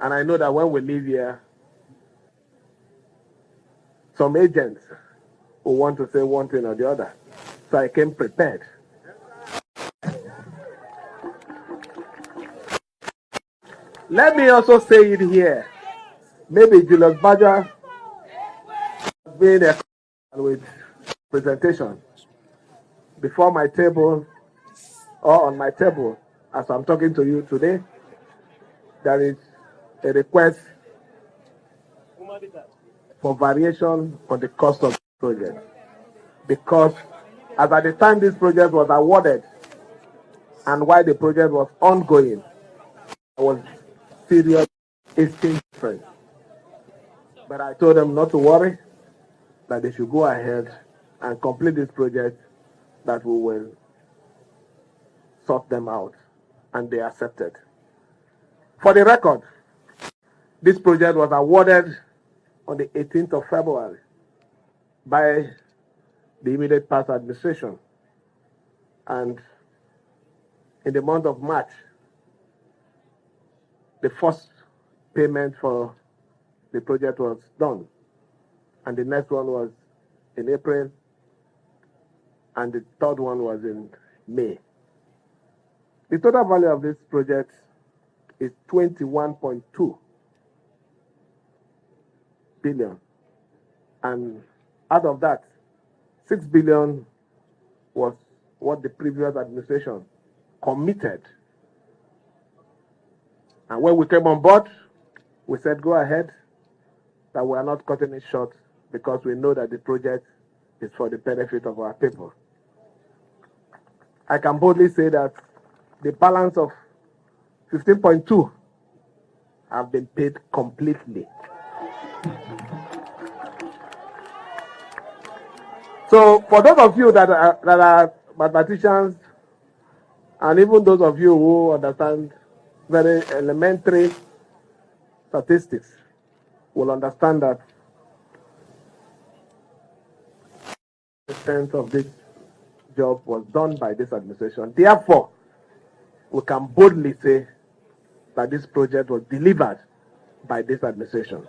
and I know that when we leave here, some agents will want to say one thing or the other. So I came prepared. Let me also say it here. Maybe Julius Badger being a with presentation before my table or on my table as I'm talking to you today, there is a request for variation on the cost of the project, because as at the time this project was awarded and while the project was ongoing, there was serious exchange difference. But I told them not to worry, that they should go ahead and complete this project, that we will sort them out, and they accepted. For the record, this project was awarded on the 18th of February by the immediate past administration, and in the month of March, the first payment for the project was done, and the next one was in April, and the third one was in May. The total value of this project is 21.2 billion, and out of that, 6 billion was what the previous administration committed. And when we came on board, we said go ahead, that we are not cutting it short, because we know that the project is for the benefit of our people. I can boldly say that the balance of 15.2 have been paid completely. So for those of you that are mathematicians, and even those of you who understand very elementary statistics, will understand that the sense of this job was done by this administration. Therefore, we can boldly say that this project was delivered by this administration.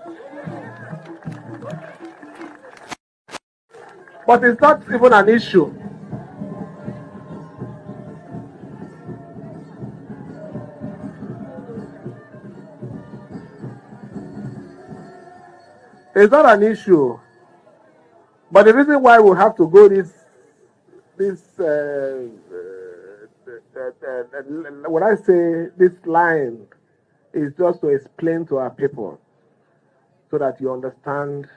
But it's not even an issue. It's not an issue. But the reason why we have to go when I say this line, is just to explain to our people so that you understand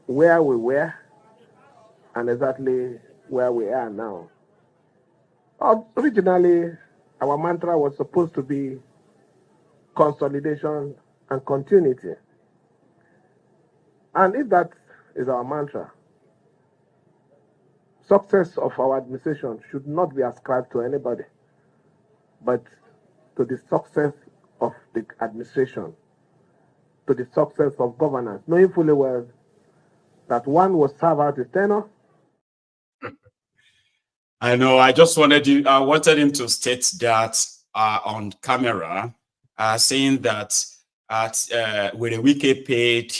where we were and exactly where we are now. Originally, our mantra was supposed to be consolidation and continuity. And if that is our mantra. Success of our administration should not be ascribed to anybody, but to the success of the administration, to the success of governance, knowing fully well that one will serve out his tenure. I know. I just wanted him to state that on camera, saying that with a wiki paid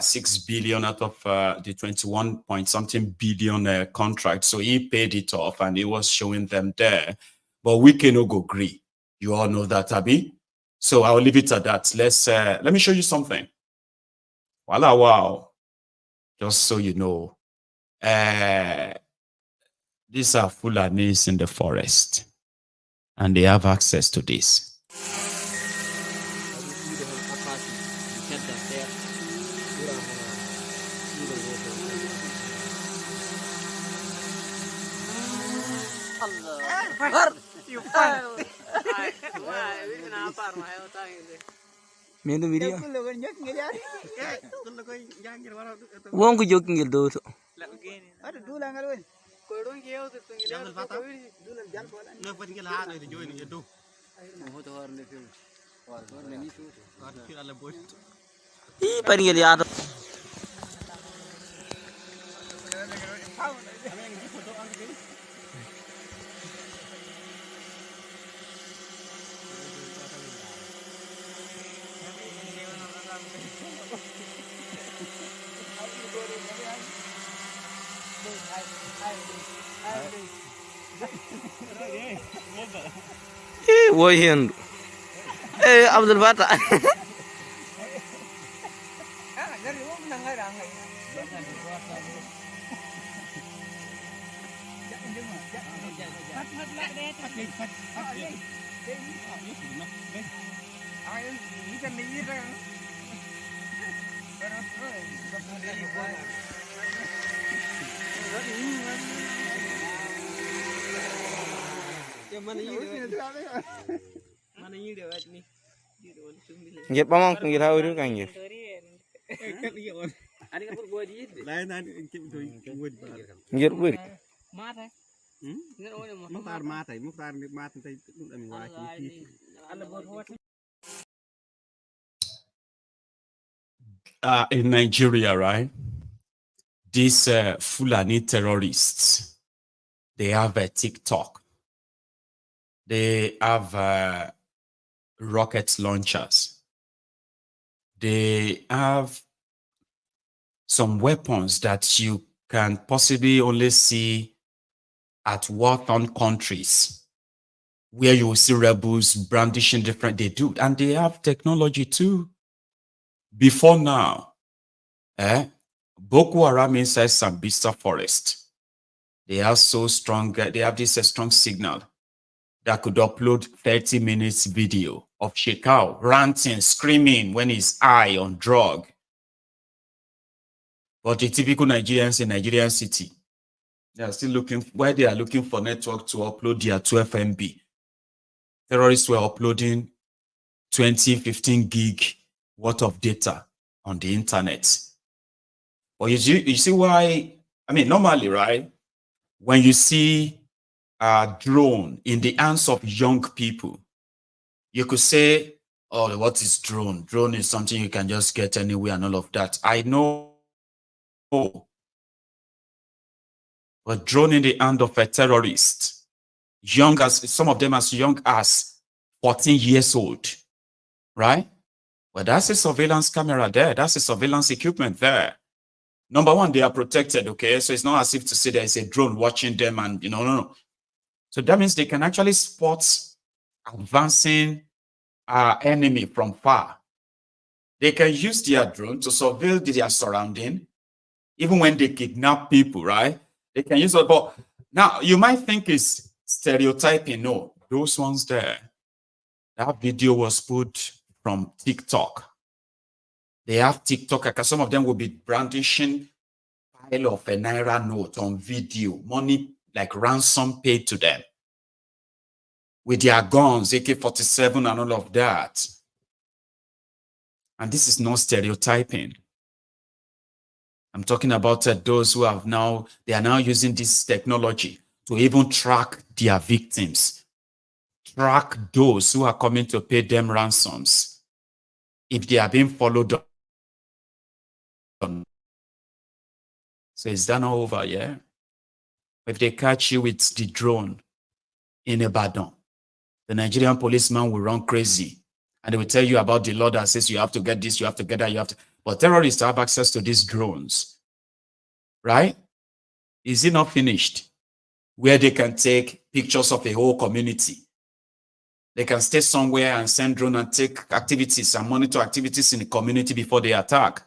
6 billion out of the 21 point something billion contract, so he paid it off, and he was showing them there. But wiki no go agree. You all know that, Abi. So I'll leave it at that. Let me show you something. Voila, wow. Just so you know. These are Fulanis in the forest, and they have access to this. Won't you get those? Woyan. Abdul Fatah. Get Bamang can get how you can get. Get wood. In Nigeria, right? These Fulani terrorists, they have a TikTok. They have rocket launchers. They have some weapons that you can possibly only see at war-torn countries, where you will see rebels brandishing different, they do, and they have technology too. Before now, Boko Haram inside Sambisa forest, they have so strong, they have this strong signal that could upload 30 minutes video of Shekau ranting, screaming when he's high on drug. But the typical Nigerians in Nigerian city, they are still looking, where they are looking for network to upload their 12 MB. Terrorists were uploading 20, 15 gig worth of data on the internet. But you see why, I mean, normally, right, when you see a drone in the hands of young people, you could say, oh, what is drone? Drone is something you can just get anywhere and all of that. I know. But drone in the hand of a terrorist, young as, some of them as young as 14 years old, right? Well, that's a surveillance camera there. That's a surveillance equipment there. Number one, they are protected, okay? So it's not as if to say there is a drone watching them and, you know, no. So that means they can actually spot advancing enemy from far. They can use their drone to surveil their surrounding, even when they kidnap people, right? They can use it. But now you might think it's stereotyping. No, those ones there, that video was put from TikTok. They have TikTok, because some of them will be brandishing pile of a Naira note on video, money like ransom paid to them, with their guns, AK-47 and all of that. And this is not stereotyping. I'm talking about those who have they are now using this technology to even track their victims, track those who are coming to pay them ransoms if they are being followed up. So is that not over, yeah? If they catch you with the drone in Ibadan, the Nigerian policeman will run crazy and they will tell you about the law that says you have to get this, you have to get that, you have to. But terrorists have access to these drones, right? Is it not finished? Where they can take pictures of a whole community. They can stay somewhere and send drone and take activities and monitor activities in the community before they attack.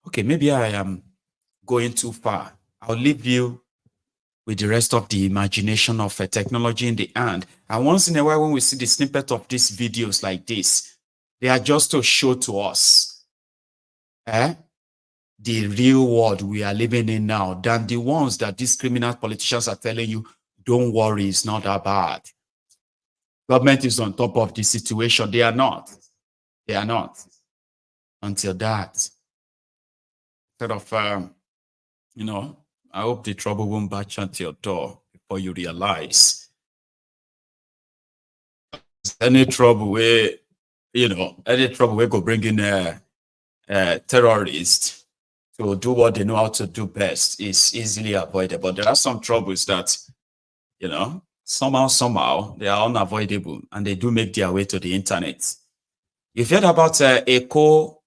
Okay, maybe I am going too far. I'll leave you with the rest of the imagination of technology in the hand. And once in a while, when we see the snippet of these videos like this, they are just to show to us the real world we are living in now than the ones that these criminal politicians are telling you, don't worry, it's not that bad. Government is on top of the situation. They are not. They are not. Until that. Instead of, I hope the trouble won't batch at your door before you realize. Any trouble where, any trouble where go bring in terrorists to do what they know how to do best is easily avoided. But there are some troubles that, somehow they are unavoidable and they do make their way to the internet. You've heard about Eco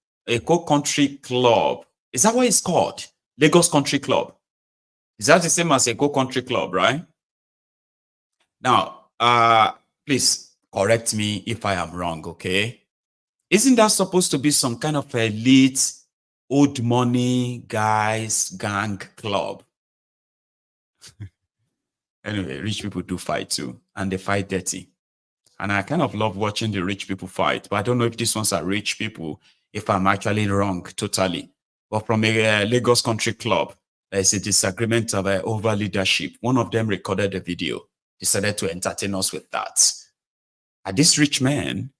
Country Club. Is that what it's called? Lagos Country Club. Is that the same as Eco Country Club, right? Now, please correct me if I am wrong, okay? Isn't that supposed to be some kind of elite, old money guys gang club? Anyway, rich people do fight too, and they fight dirty. And I kind of love watching the rich people fight, but I don't know if these ones are rich people, if I'm actually wrong totally. But from a Lagos Country Club, there's a disagreement over leadership. One of them recorded the video, decided to entertain us with that. Are these rich men?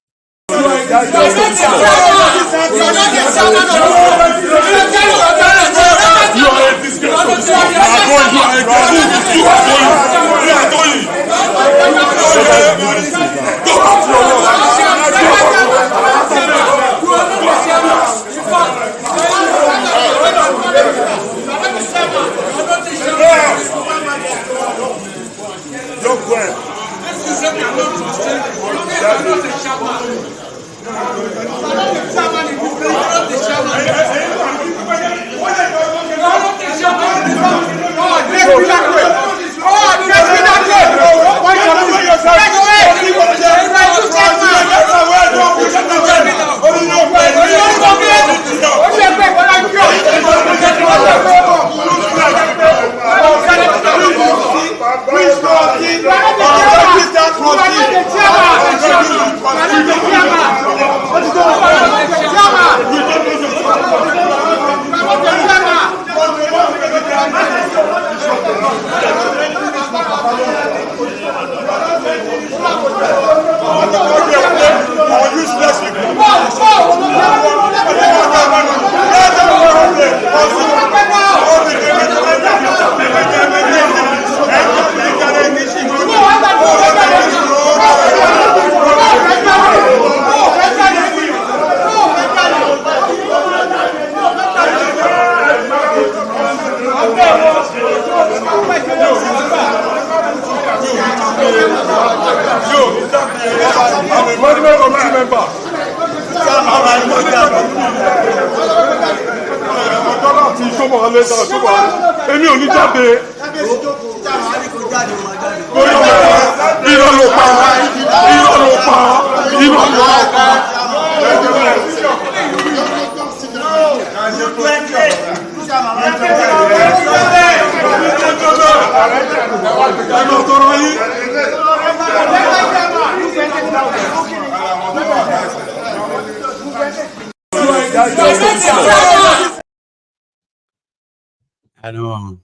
I know.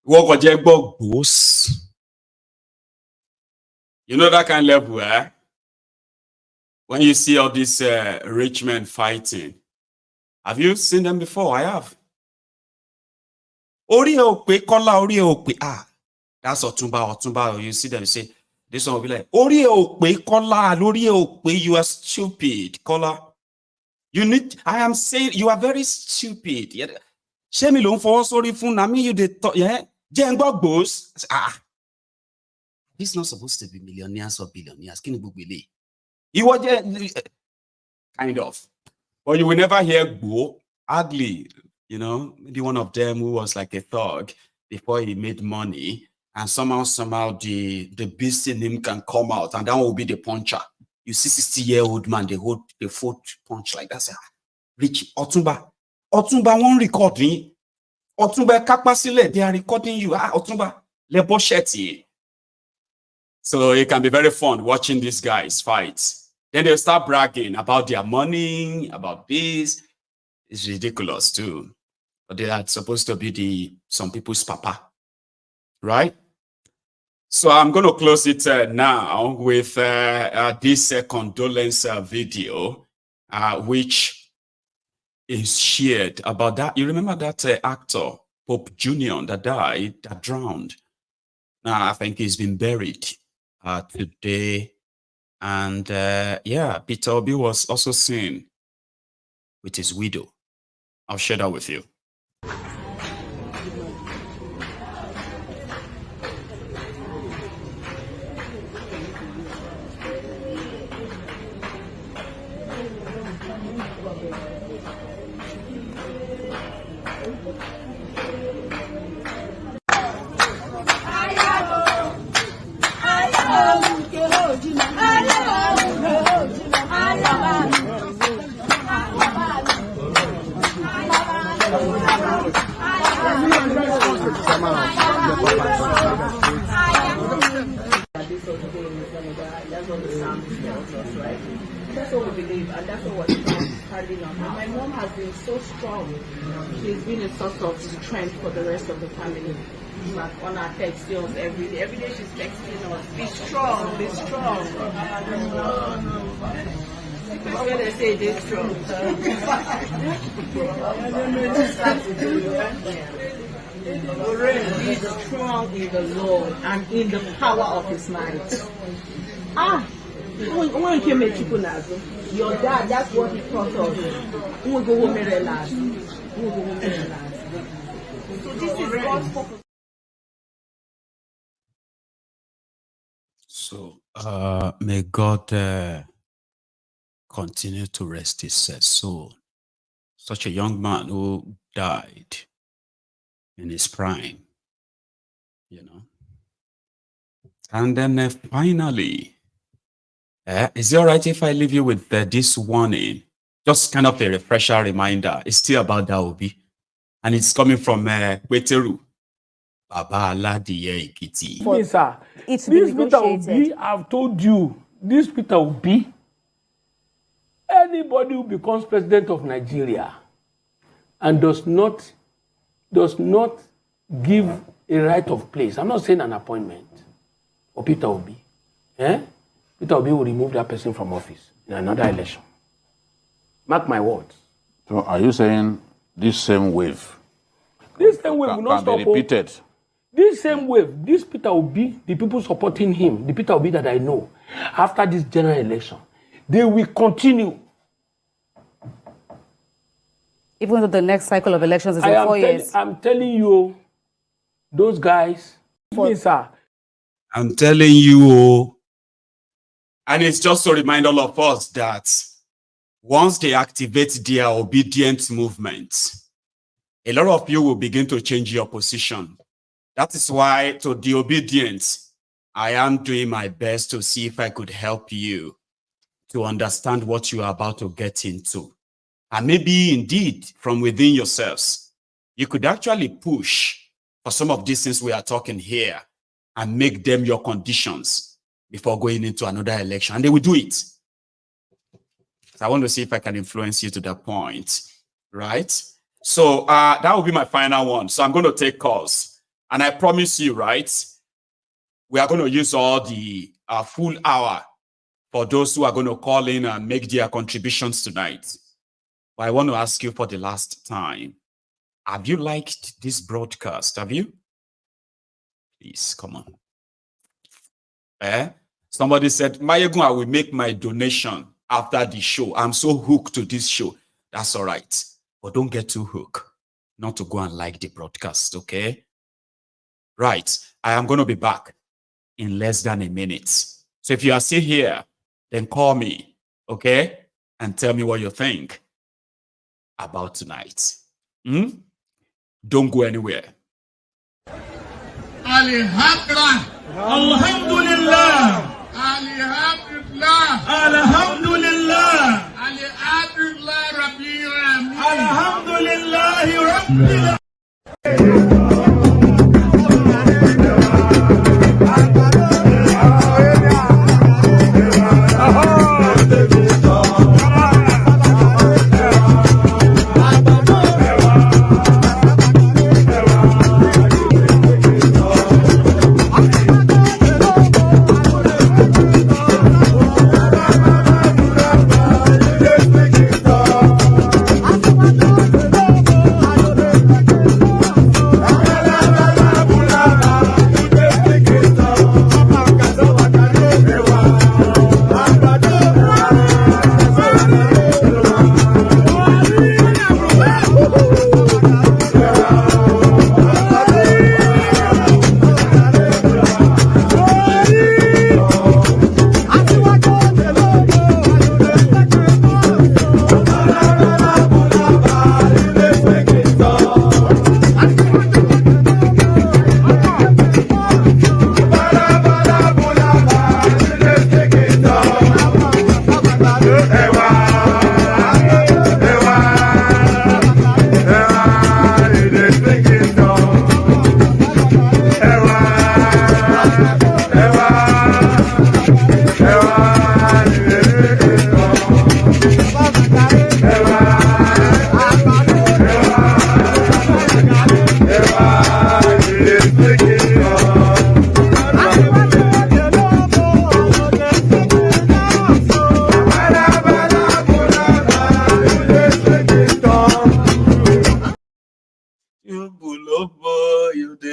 What you know that kind of level, eh? When you see all these rich men fighting, Have you seen them before? I have. Ori e ope, kola ori e ope. Ah, that's Otumba. You see them say, this one will be like, ori e ope, kola, ori e ope, you are stupid, kola. I am saying, you are very stupid. Shemi lo for sorry fun na me you dey talk, yeah? Jengbo boss. Ah. This is not supposed to be millionaires or billionaires. Kini bugbele. He was kind of. But you will never hear Gbo, ugly, you know, maybe one of them who was like a thug before he made money, and somehow the beast in him can come out, and that will be the puncher. You see 60-year-old man, they hold the foot punch like that. Say, Rich Otumba won't record me. Otumba Kapasile, they are recording you. Otumba, Lebosheti. So it can be very fun watching these guys fight. Then they'll start bragging about their money, about this. It's ridiculous too. But they are supposed to be some people's papa, right? So I'm going to close it now with this condolence video, which is shared about that. You remember that actor, Pope Jr., that died, that drowned. Now I think he's been buried today. And yeah, Peter Obi was also seen with his widow. I'll share that with you. That's what we believe, and that's what we're carrying on. And my mom has been so strong. She's been a source of strength for the rest of the family. Like on our textiles every day. Every day she's texting us, be strong, be strong. Because when they say they're strong. Be strong in the Lord and in the power of his might. When you make people your dad, that's what he taught us. We go home and relax. So this is God's purpose. So may God continue to rest his soul. Such a young man who died in his prime, you know. And then finally, is it all right if I leave you with this warning? Just kind of a refresher reminder. It's still about Daobi. And it's coming from Weteru. Baba Aladiye Ikiti. Yes, sir. It's this Peter Obi, I've told you, this Peter Obi, anybody who becomes president of Nigeria and does not give a right of place, I'm not saying an appointment for Peter Obi, Peter Obi will remove that person from office in another election. Mark my words. So are you saying this same wave? This same wave will not stop. Be repeated. This same wave, this Peter Obi, the people supporting him, the Peter Obi that I know, after this general election, they will continue. Even though the next cycle of elections is in 4 years. I'm telling you, those guys, yes, sir. I'm telling you, and it's just to remind all of us that once they activate their obedient movement, a lot of you will begin to change your position. That is why, to the obedient, I am doing my best to see if I could help you to understand what you are about to get into. And maybe indeed, from within yourselves, you could actually push for some of these things we are talking here and make them your conditions before going into another election. And they will do it. So I want to see if I can influence you to that point, right? So that will be my final one. So I'm going to take calls. And I promise you, right, we are going to use all the full hour for those who are going to call in and make their contributions tonight. But I want to ask you for the last time. Have you liked this broadcast? Have you? Please, come on. Somebody said, Maiyegun, I will make my donation after the show. I'm so hooked to this show. That's all right. But don't get too hooked. Not to go and like the broadcast, okay? Right. I am going to be back in less than a minute. So if you are still here, then call me, okay? And tell me what you think about tonight. Don't go anywhere. Alhamdulillah. Alhamdulillah. Alhamdulillah. Alhamdulillah. Alhamdulillah Rabbil Alamin. Alhamdulillah Rabbil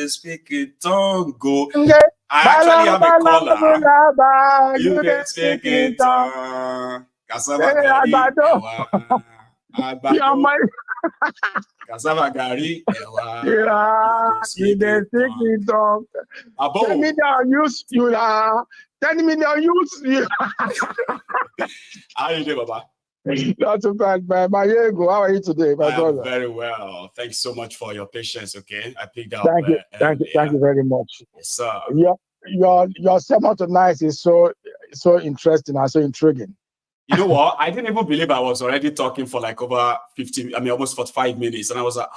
Speak it, tongue go. I actually have a caller. You can speak it, tongue. Cassava gari, you can speak it, tongue. 10 million use you are 10 million use you. How are you doing, Baba? Not too bad, man. Maiyegun, how are you today, my brother? Very well. Thanks so much for your patience. Okay, I picked up. Thank you very much. Yes, sir. Your sermon tonight is so interesting and so intriguing. You know what? I didn't even believe I was already talking for like over 50. I mean, almost 45 minutes, and I was like,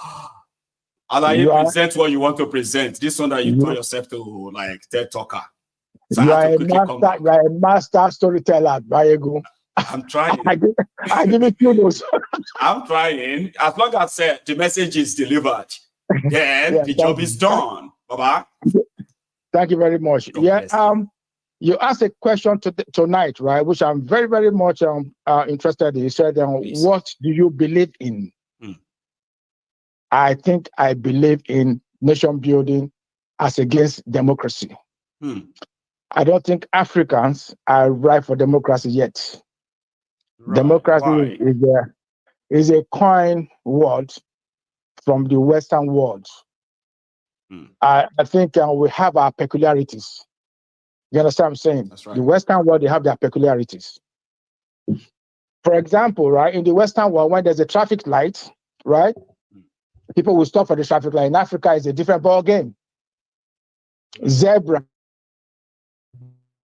"Alaye, present what you want to present." This one that you call yourself to like TED talker. So you are a master storyteller, Maiyegun. I'm trying. I give it kudos. I'm trying. As long as the message is delivered, then the job is done. Baba. Thank you very much. You asked a question tonight, right? Which I'm very, very much interested in. You said, "What do you believe in?" I think I believe in nation building as against democracy. I don't think Africans are ripe for democracy yet. Democracy is a coin word from the Western world. I think we have our peculiarities. You understand what I'm saying? That's right. The Western world, they have their peculiarities. For example, right, in the Western world, when there's a traffic light, right, people will stop for the traffic light. In Africa, it's a different ball game. Zebra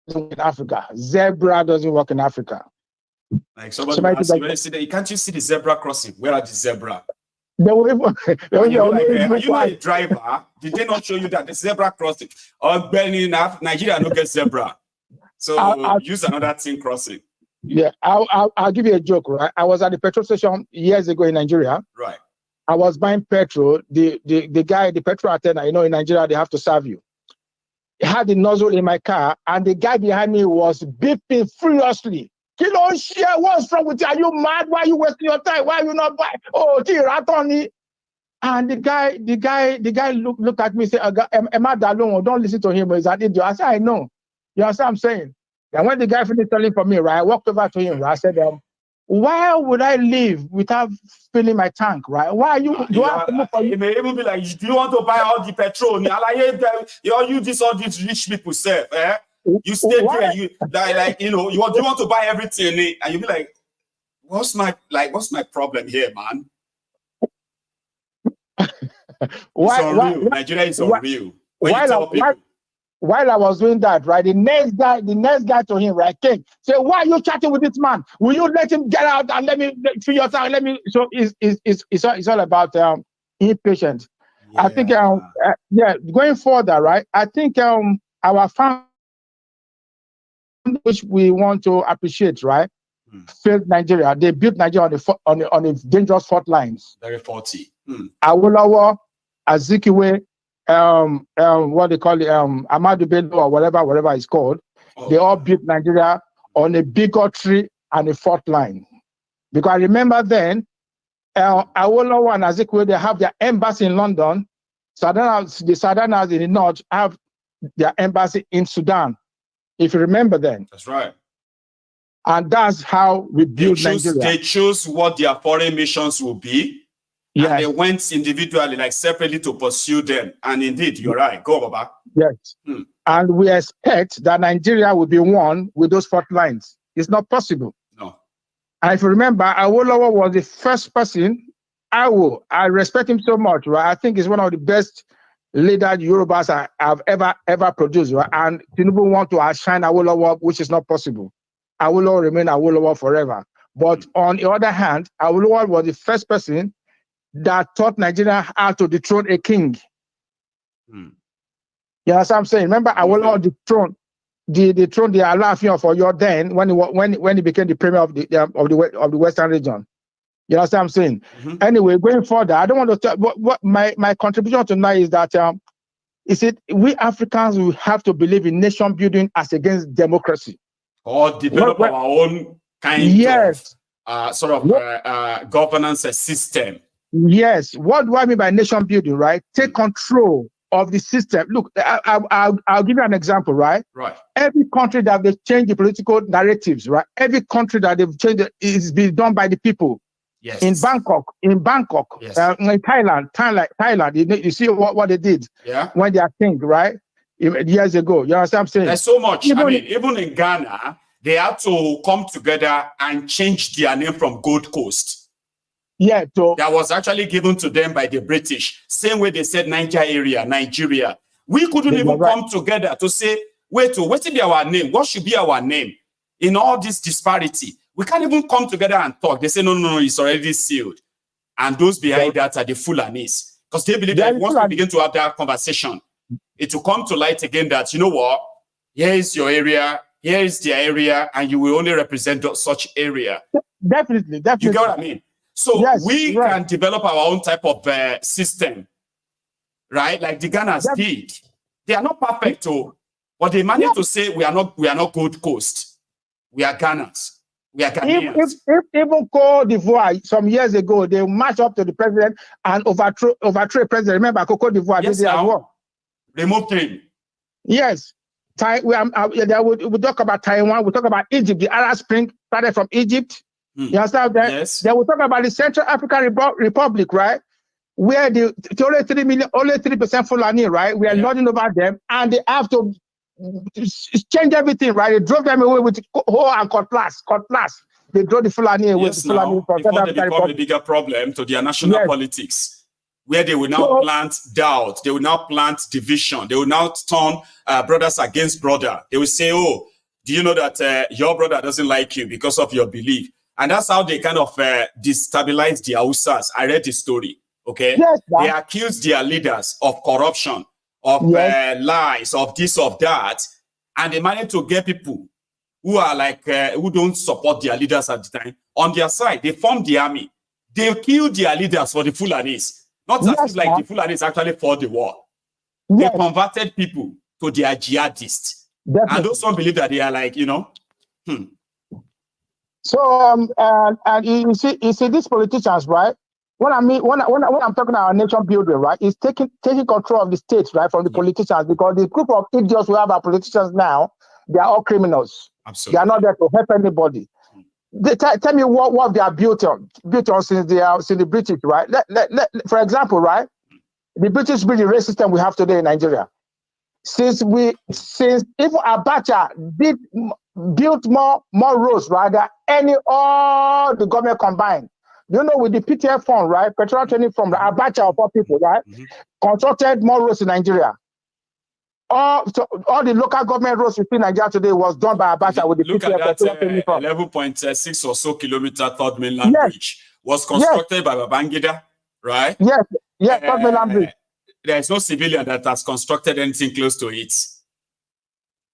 doesn't work in Africa. Zebra doesn't work in Africa. Like somebody asks you, can't you see the zebra crossing? Where are the zebra? Are you not a driver? Did they not show you that the zebra crossing? Or Benin, Nigeria no get zebra. So use another thing crossing. Yeah, I'll give you a joke, right? I was at the petrol station years ago in Nigeria. Right. I was buying petrol. The guy, the petrol attendant, in Nigeria, they have to serve you. He had the nozzle in my car, and the guy behind me was beeping furiously. share. What's wrong with you? Are you mad? Why are you wasting your time? Why are you not buying? Oh, Tiratoni. And the guy look at me and say, am I that long? Don't listen to him. He's an idiot. I said, I know. You understand what I'm saying? And when the guy finished telling for me, right, I walked over to him. Right, I said, why would I leave without filling my tank, right? Why are you? It may even be like, do you want to buy all the petrol? You use all these rich people say, eh? You stay there, you want to buy everything, and you be like, what's my problem here, man? Nigeria is unreal. While I was doing that, right, the next guy to him, right, came. Say, why are you chatting with this man? Will you let him get out and let me feel your time? So it's all about impatience. Yeah. I think going further, right? I think our family, which we want to appreciate, right? Failed Nigeria. They built Nigeria on a dangerous fault lines. Very faulty. Awolowo, Azikiwe, what they call it, Ahmadu Bello or whatever it's called. They all built Nigeria on a bigotry and a fault line. Because I remember then, Awolowo and Azikiwe, they have their embassy in London. The Southerners in the north have their embassy in Sudan. If you remember then. That's right. And that's how we built Nigeria. They chose what their foreign missions will be. Yes. And they went individually, like separately, to pursue them. And indeed, you're right. Go, Baba. Yes. And we expect that Nigeria will be one with those fault lines. It's not possible. No. And if you remember, Awolowo was the first person. I respect him so much, right? I think he's one of the best leaders Yorubas have ever produced, right? And Thiefnubu want to outshine Awolowo, which is not possible. Awolowo remain Awolowo forever. But on the other hand, Awolowo was the first person that taught Nigeria how to dethrone a king. You know what I'm saying? Remember, Awolowo dethroned the Alaafin of Oyo then when he became the premier of the Western region. You know what I'm saying? Anyway, going further, I don't want to talk. What my contribution tonight is that we Africans will have to believe in nation building as against democracy, or develop our own kind of governance system. Yes. What do I mean by nation building, right? Take control of the system. Look, I'll give you an example, right? Right. Every country that they've changed the political narratives, right? Every country that they've changed it is being done by the people. Yes. In Bangkok, yes. In Thailand, you see what they did when they are king, right? Years ago. You understand what I'm saying? There's so much. Even in Ghana, they had to come together and change their name from Gold Coast. Yeah, that was actually given to them by the British. Same way they said Nigeria. We couldn't even come together to say, what should be our name? What should be our name? In all this disparity, we can't even come together and talk. They say, no, it's already sealed. And those behind that are the Fulanis. Because they believe that once we begin to have that conversation, it will come to light again that, you know what? Here is your area, here is their area, and you will only represent such area. Definitely. You get what I mean? So we can develop our own type of system, right? Like the Ghanas did. They are not perfect, but they managed to say we are not Gold Coast. We are Ghanas. We are Ghanaians. Even Côte d'Ivoire, some years ago, they marched up to the president and overthrew president. Remember, Côte d'Ivoire did it as well. Removed him. Yes. We talk about Taiwan. We talk about Egypt. The Arab Spring started from Egypt. You understand that? Yes. Then we talk about the Central African Republic, right? Where only 3% Fulani, right? We are lording over them, and they have to change everything, right? They drove them away with hoe and cutlass. They drove the Fulani away. Yes, before they become a bigger problem to their national politics, where they will now plant doubt, they will now plant division, they will now turn brothers against brother. They will say, oh, do you know that your brother doesn't like you because of your belief? And that's how they kind of destabilize the Hausas. I read the story, okay? Yes, they accuse their leaders of corruption, of lies, of this, of that. And they managed to get people who are like, who don't support their leaders at the time. On their side, they formed the army. They killed their leaders for the Fulanis. Not just like the Fulanis actually fought the war. They converted people to their jihadists. And those don't believe that they are like, So and you see these politicians, right? When I'm talking about nation building, right, is taking control of the states, right, from the politicians, because the group of idiots we have our politicians now, they are all criminals. Absolutely. They are not there to help anybody. Tell me what they are built on since the British, right? For example, right, the British built the race system we have today in Nigeria. Since even Abacha built more roads, rather all the government combined. You know, with the PTF fund, right? Petroleum Training Fund, the Abacha of all people, right? Constructed more roads in Nigeria. All the local government roads within Nigeria today was done by Abacha with the Look PTF at that 11.6 or so kilometer third mainland bridge was constructed by Babangida, right? Yes, third mainland bridge. There's no civilian that has constructed anything close to it.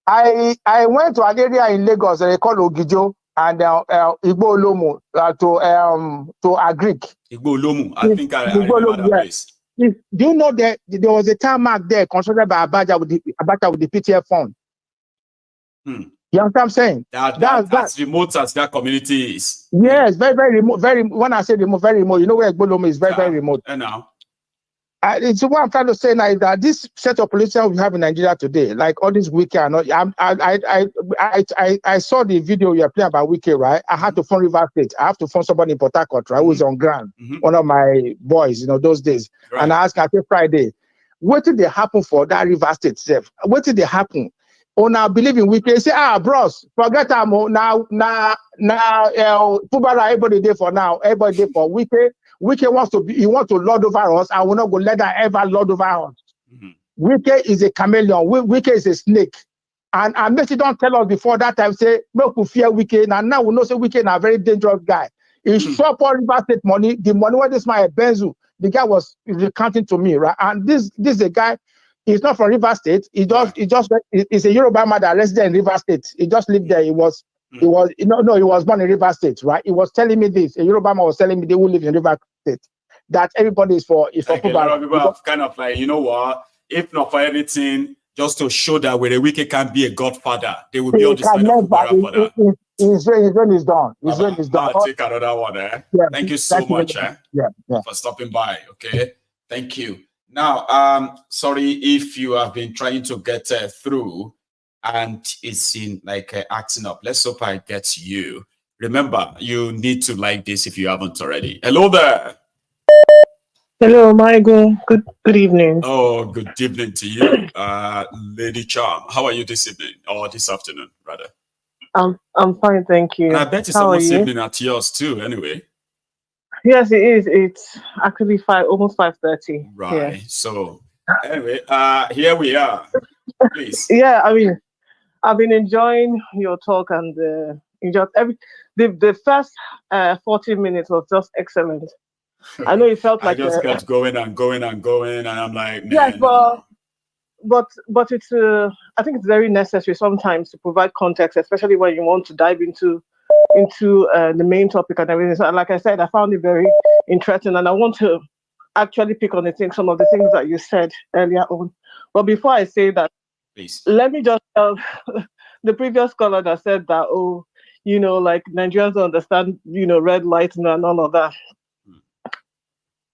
I went to an area in Lagos they call Ogijo and Igbo Olomu to Agric. Igbo Olomu, I think I remember that place. Do you know that there was a tarmac there constructed by Abacha with the PTF fund? You know what I'm saying? That's remote as that community is. Yes, very, very remote. When I say remote, very remote. You know where Igbo Olomu is very, very remote. And now. So what I'm trying to say now is that this set of politicians we have in Nigeria today, like all these Wiki, I saw the video you're playing about Wiki, right? I had to phone River State. I have to phone somebody in Port Harcourt, right? Who is on ground, one of my boys, you know, those days. Right. And I asked, I said, Friday, what did they happen for that River State self? What did they happen? Oh, now believe in Wiki. Say, bros, forget them. Now, everybody there for now. Everybody there for Wiki. Wiki wants to lord over us. I will not go let her ever lord over us. Wiki is a chameleon. Wiki is a snake. And Messi don't tell us before that time, say, no, we fear Wiki. Now we know say Wiki is a very dangerous guy. He shop all River State money. The money where this man Benzu, the guy was recounting to me, right? And this is a guy, he's not from River State. He's a Yoruba man that resident in River State. He just lived there. He was born in River State, right? He was telling me this. A Yoruba man was telling me they will live in River State. That everybody is for like a lot of people have kind of like, you know what? If not for anything, just to show that where a Wiki can be a godfather, they will be on the side of Fubara for that. His reign is done. His reign is done. I'll take another one. Yeah, thank you so much for stopping by. Okay, thank you. Now, sorry if you have been trying to get through and it's in like acting up. Let's hope I get to you. Remember, you need to like this if you haven't already. Hello there. Hello, Maiyegun. Good evening. Oh, good evening to you, Lady Charm. How are you this evening or this afternoon, rather? I'm fine, thank you. And I bet it's almost evening at yours too. Anyway. Yes, it is. It's actually almost 5:30. Right. Yeah. So anyway, here we are. Please. Yeah, I mean, I've been enjoying your talk and the first 40 minutes was just excellent. I know it felt like I just kept going and going and going, and I'm like, man, yes, but it's I think it's very necessary sometimes to provide context, especially when you want to dive into the main topic and everything. So, like I said, I found it very interesting, and I want to actually pick on some of the things that you said earlier on. But before I say that, please let me just tell the previous caller that said that, like Nigerians don't understand, red light and all of that.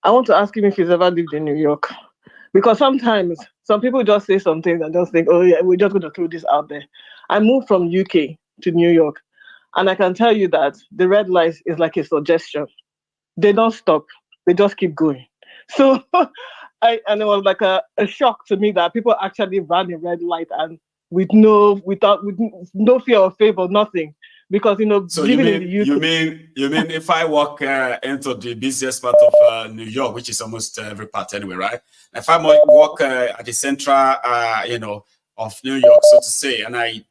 I want to ask him if he's ever lived in New York. Because sometimes some people just say something and just think, oh yeah, we're just going to throw this out there. I moved from UK to New York, and I can tell you that the red light is like a suggestion. They don't stop. They just keep going. So, and it was like a shock to me that people actually ran a red light and with no fear of favor, nothing. Because so living in the UK, you mean if I walk into the busiest part of New York, which is almost every part anyway, right? If I walk at the central of New York, so to say, and I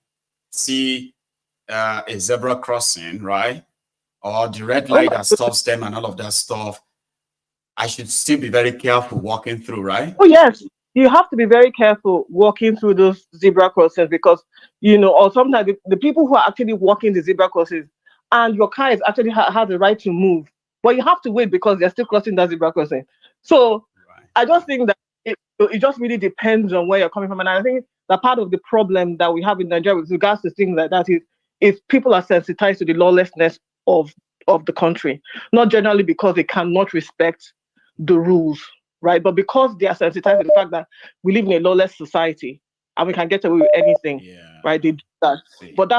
see a zebra crossing, right, or the red light that stops them and all of that stuff, I should still be very careful walking through, right? Oh yes, you have to be very careful walking through those zebra crossings because, or sometimes the people who are actually walking the zebra crossings and your car is actually has the right to move, but you have to wait because they're still crossing that zebra crossing. So I just think that it just really depends on where you're coming from. And I think that part of the problem that we have in Nigeria with regards to things like that is people are sensitized to the lawlessness of the country, not generally because they cannot respect the rules, right? But because they are sensitized to the fact that we live in a lawless society and we can get away with anything, right? They do that. But that's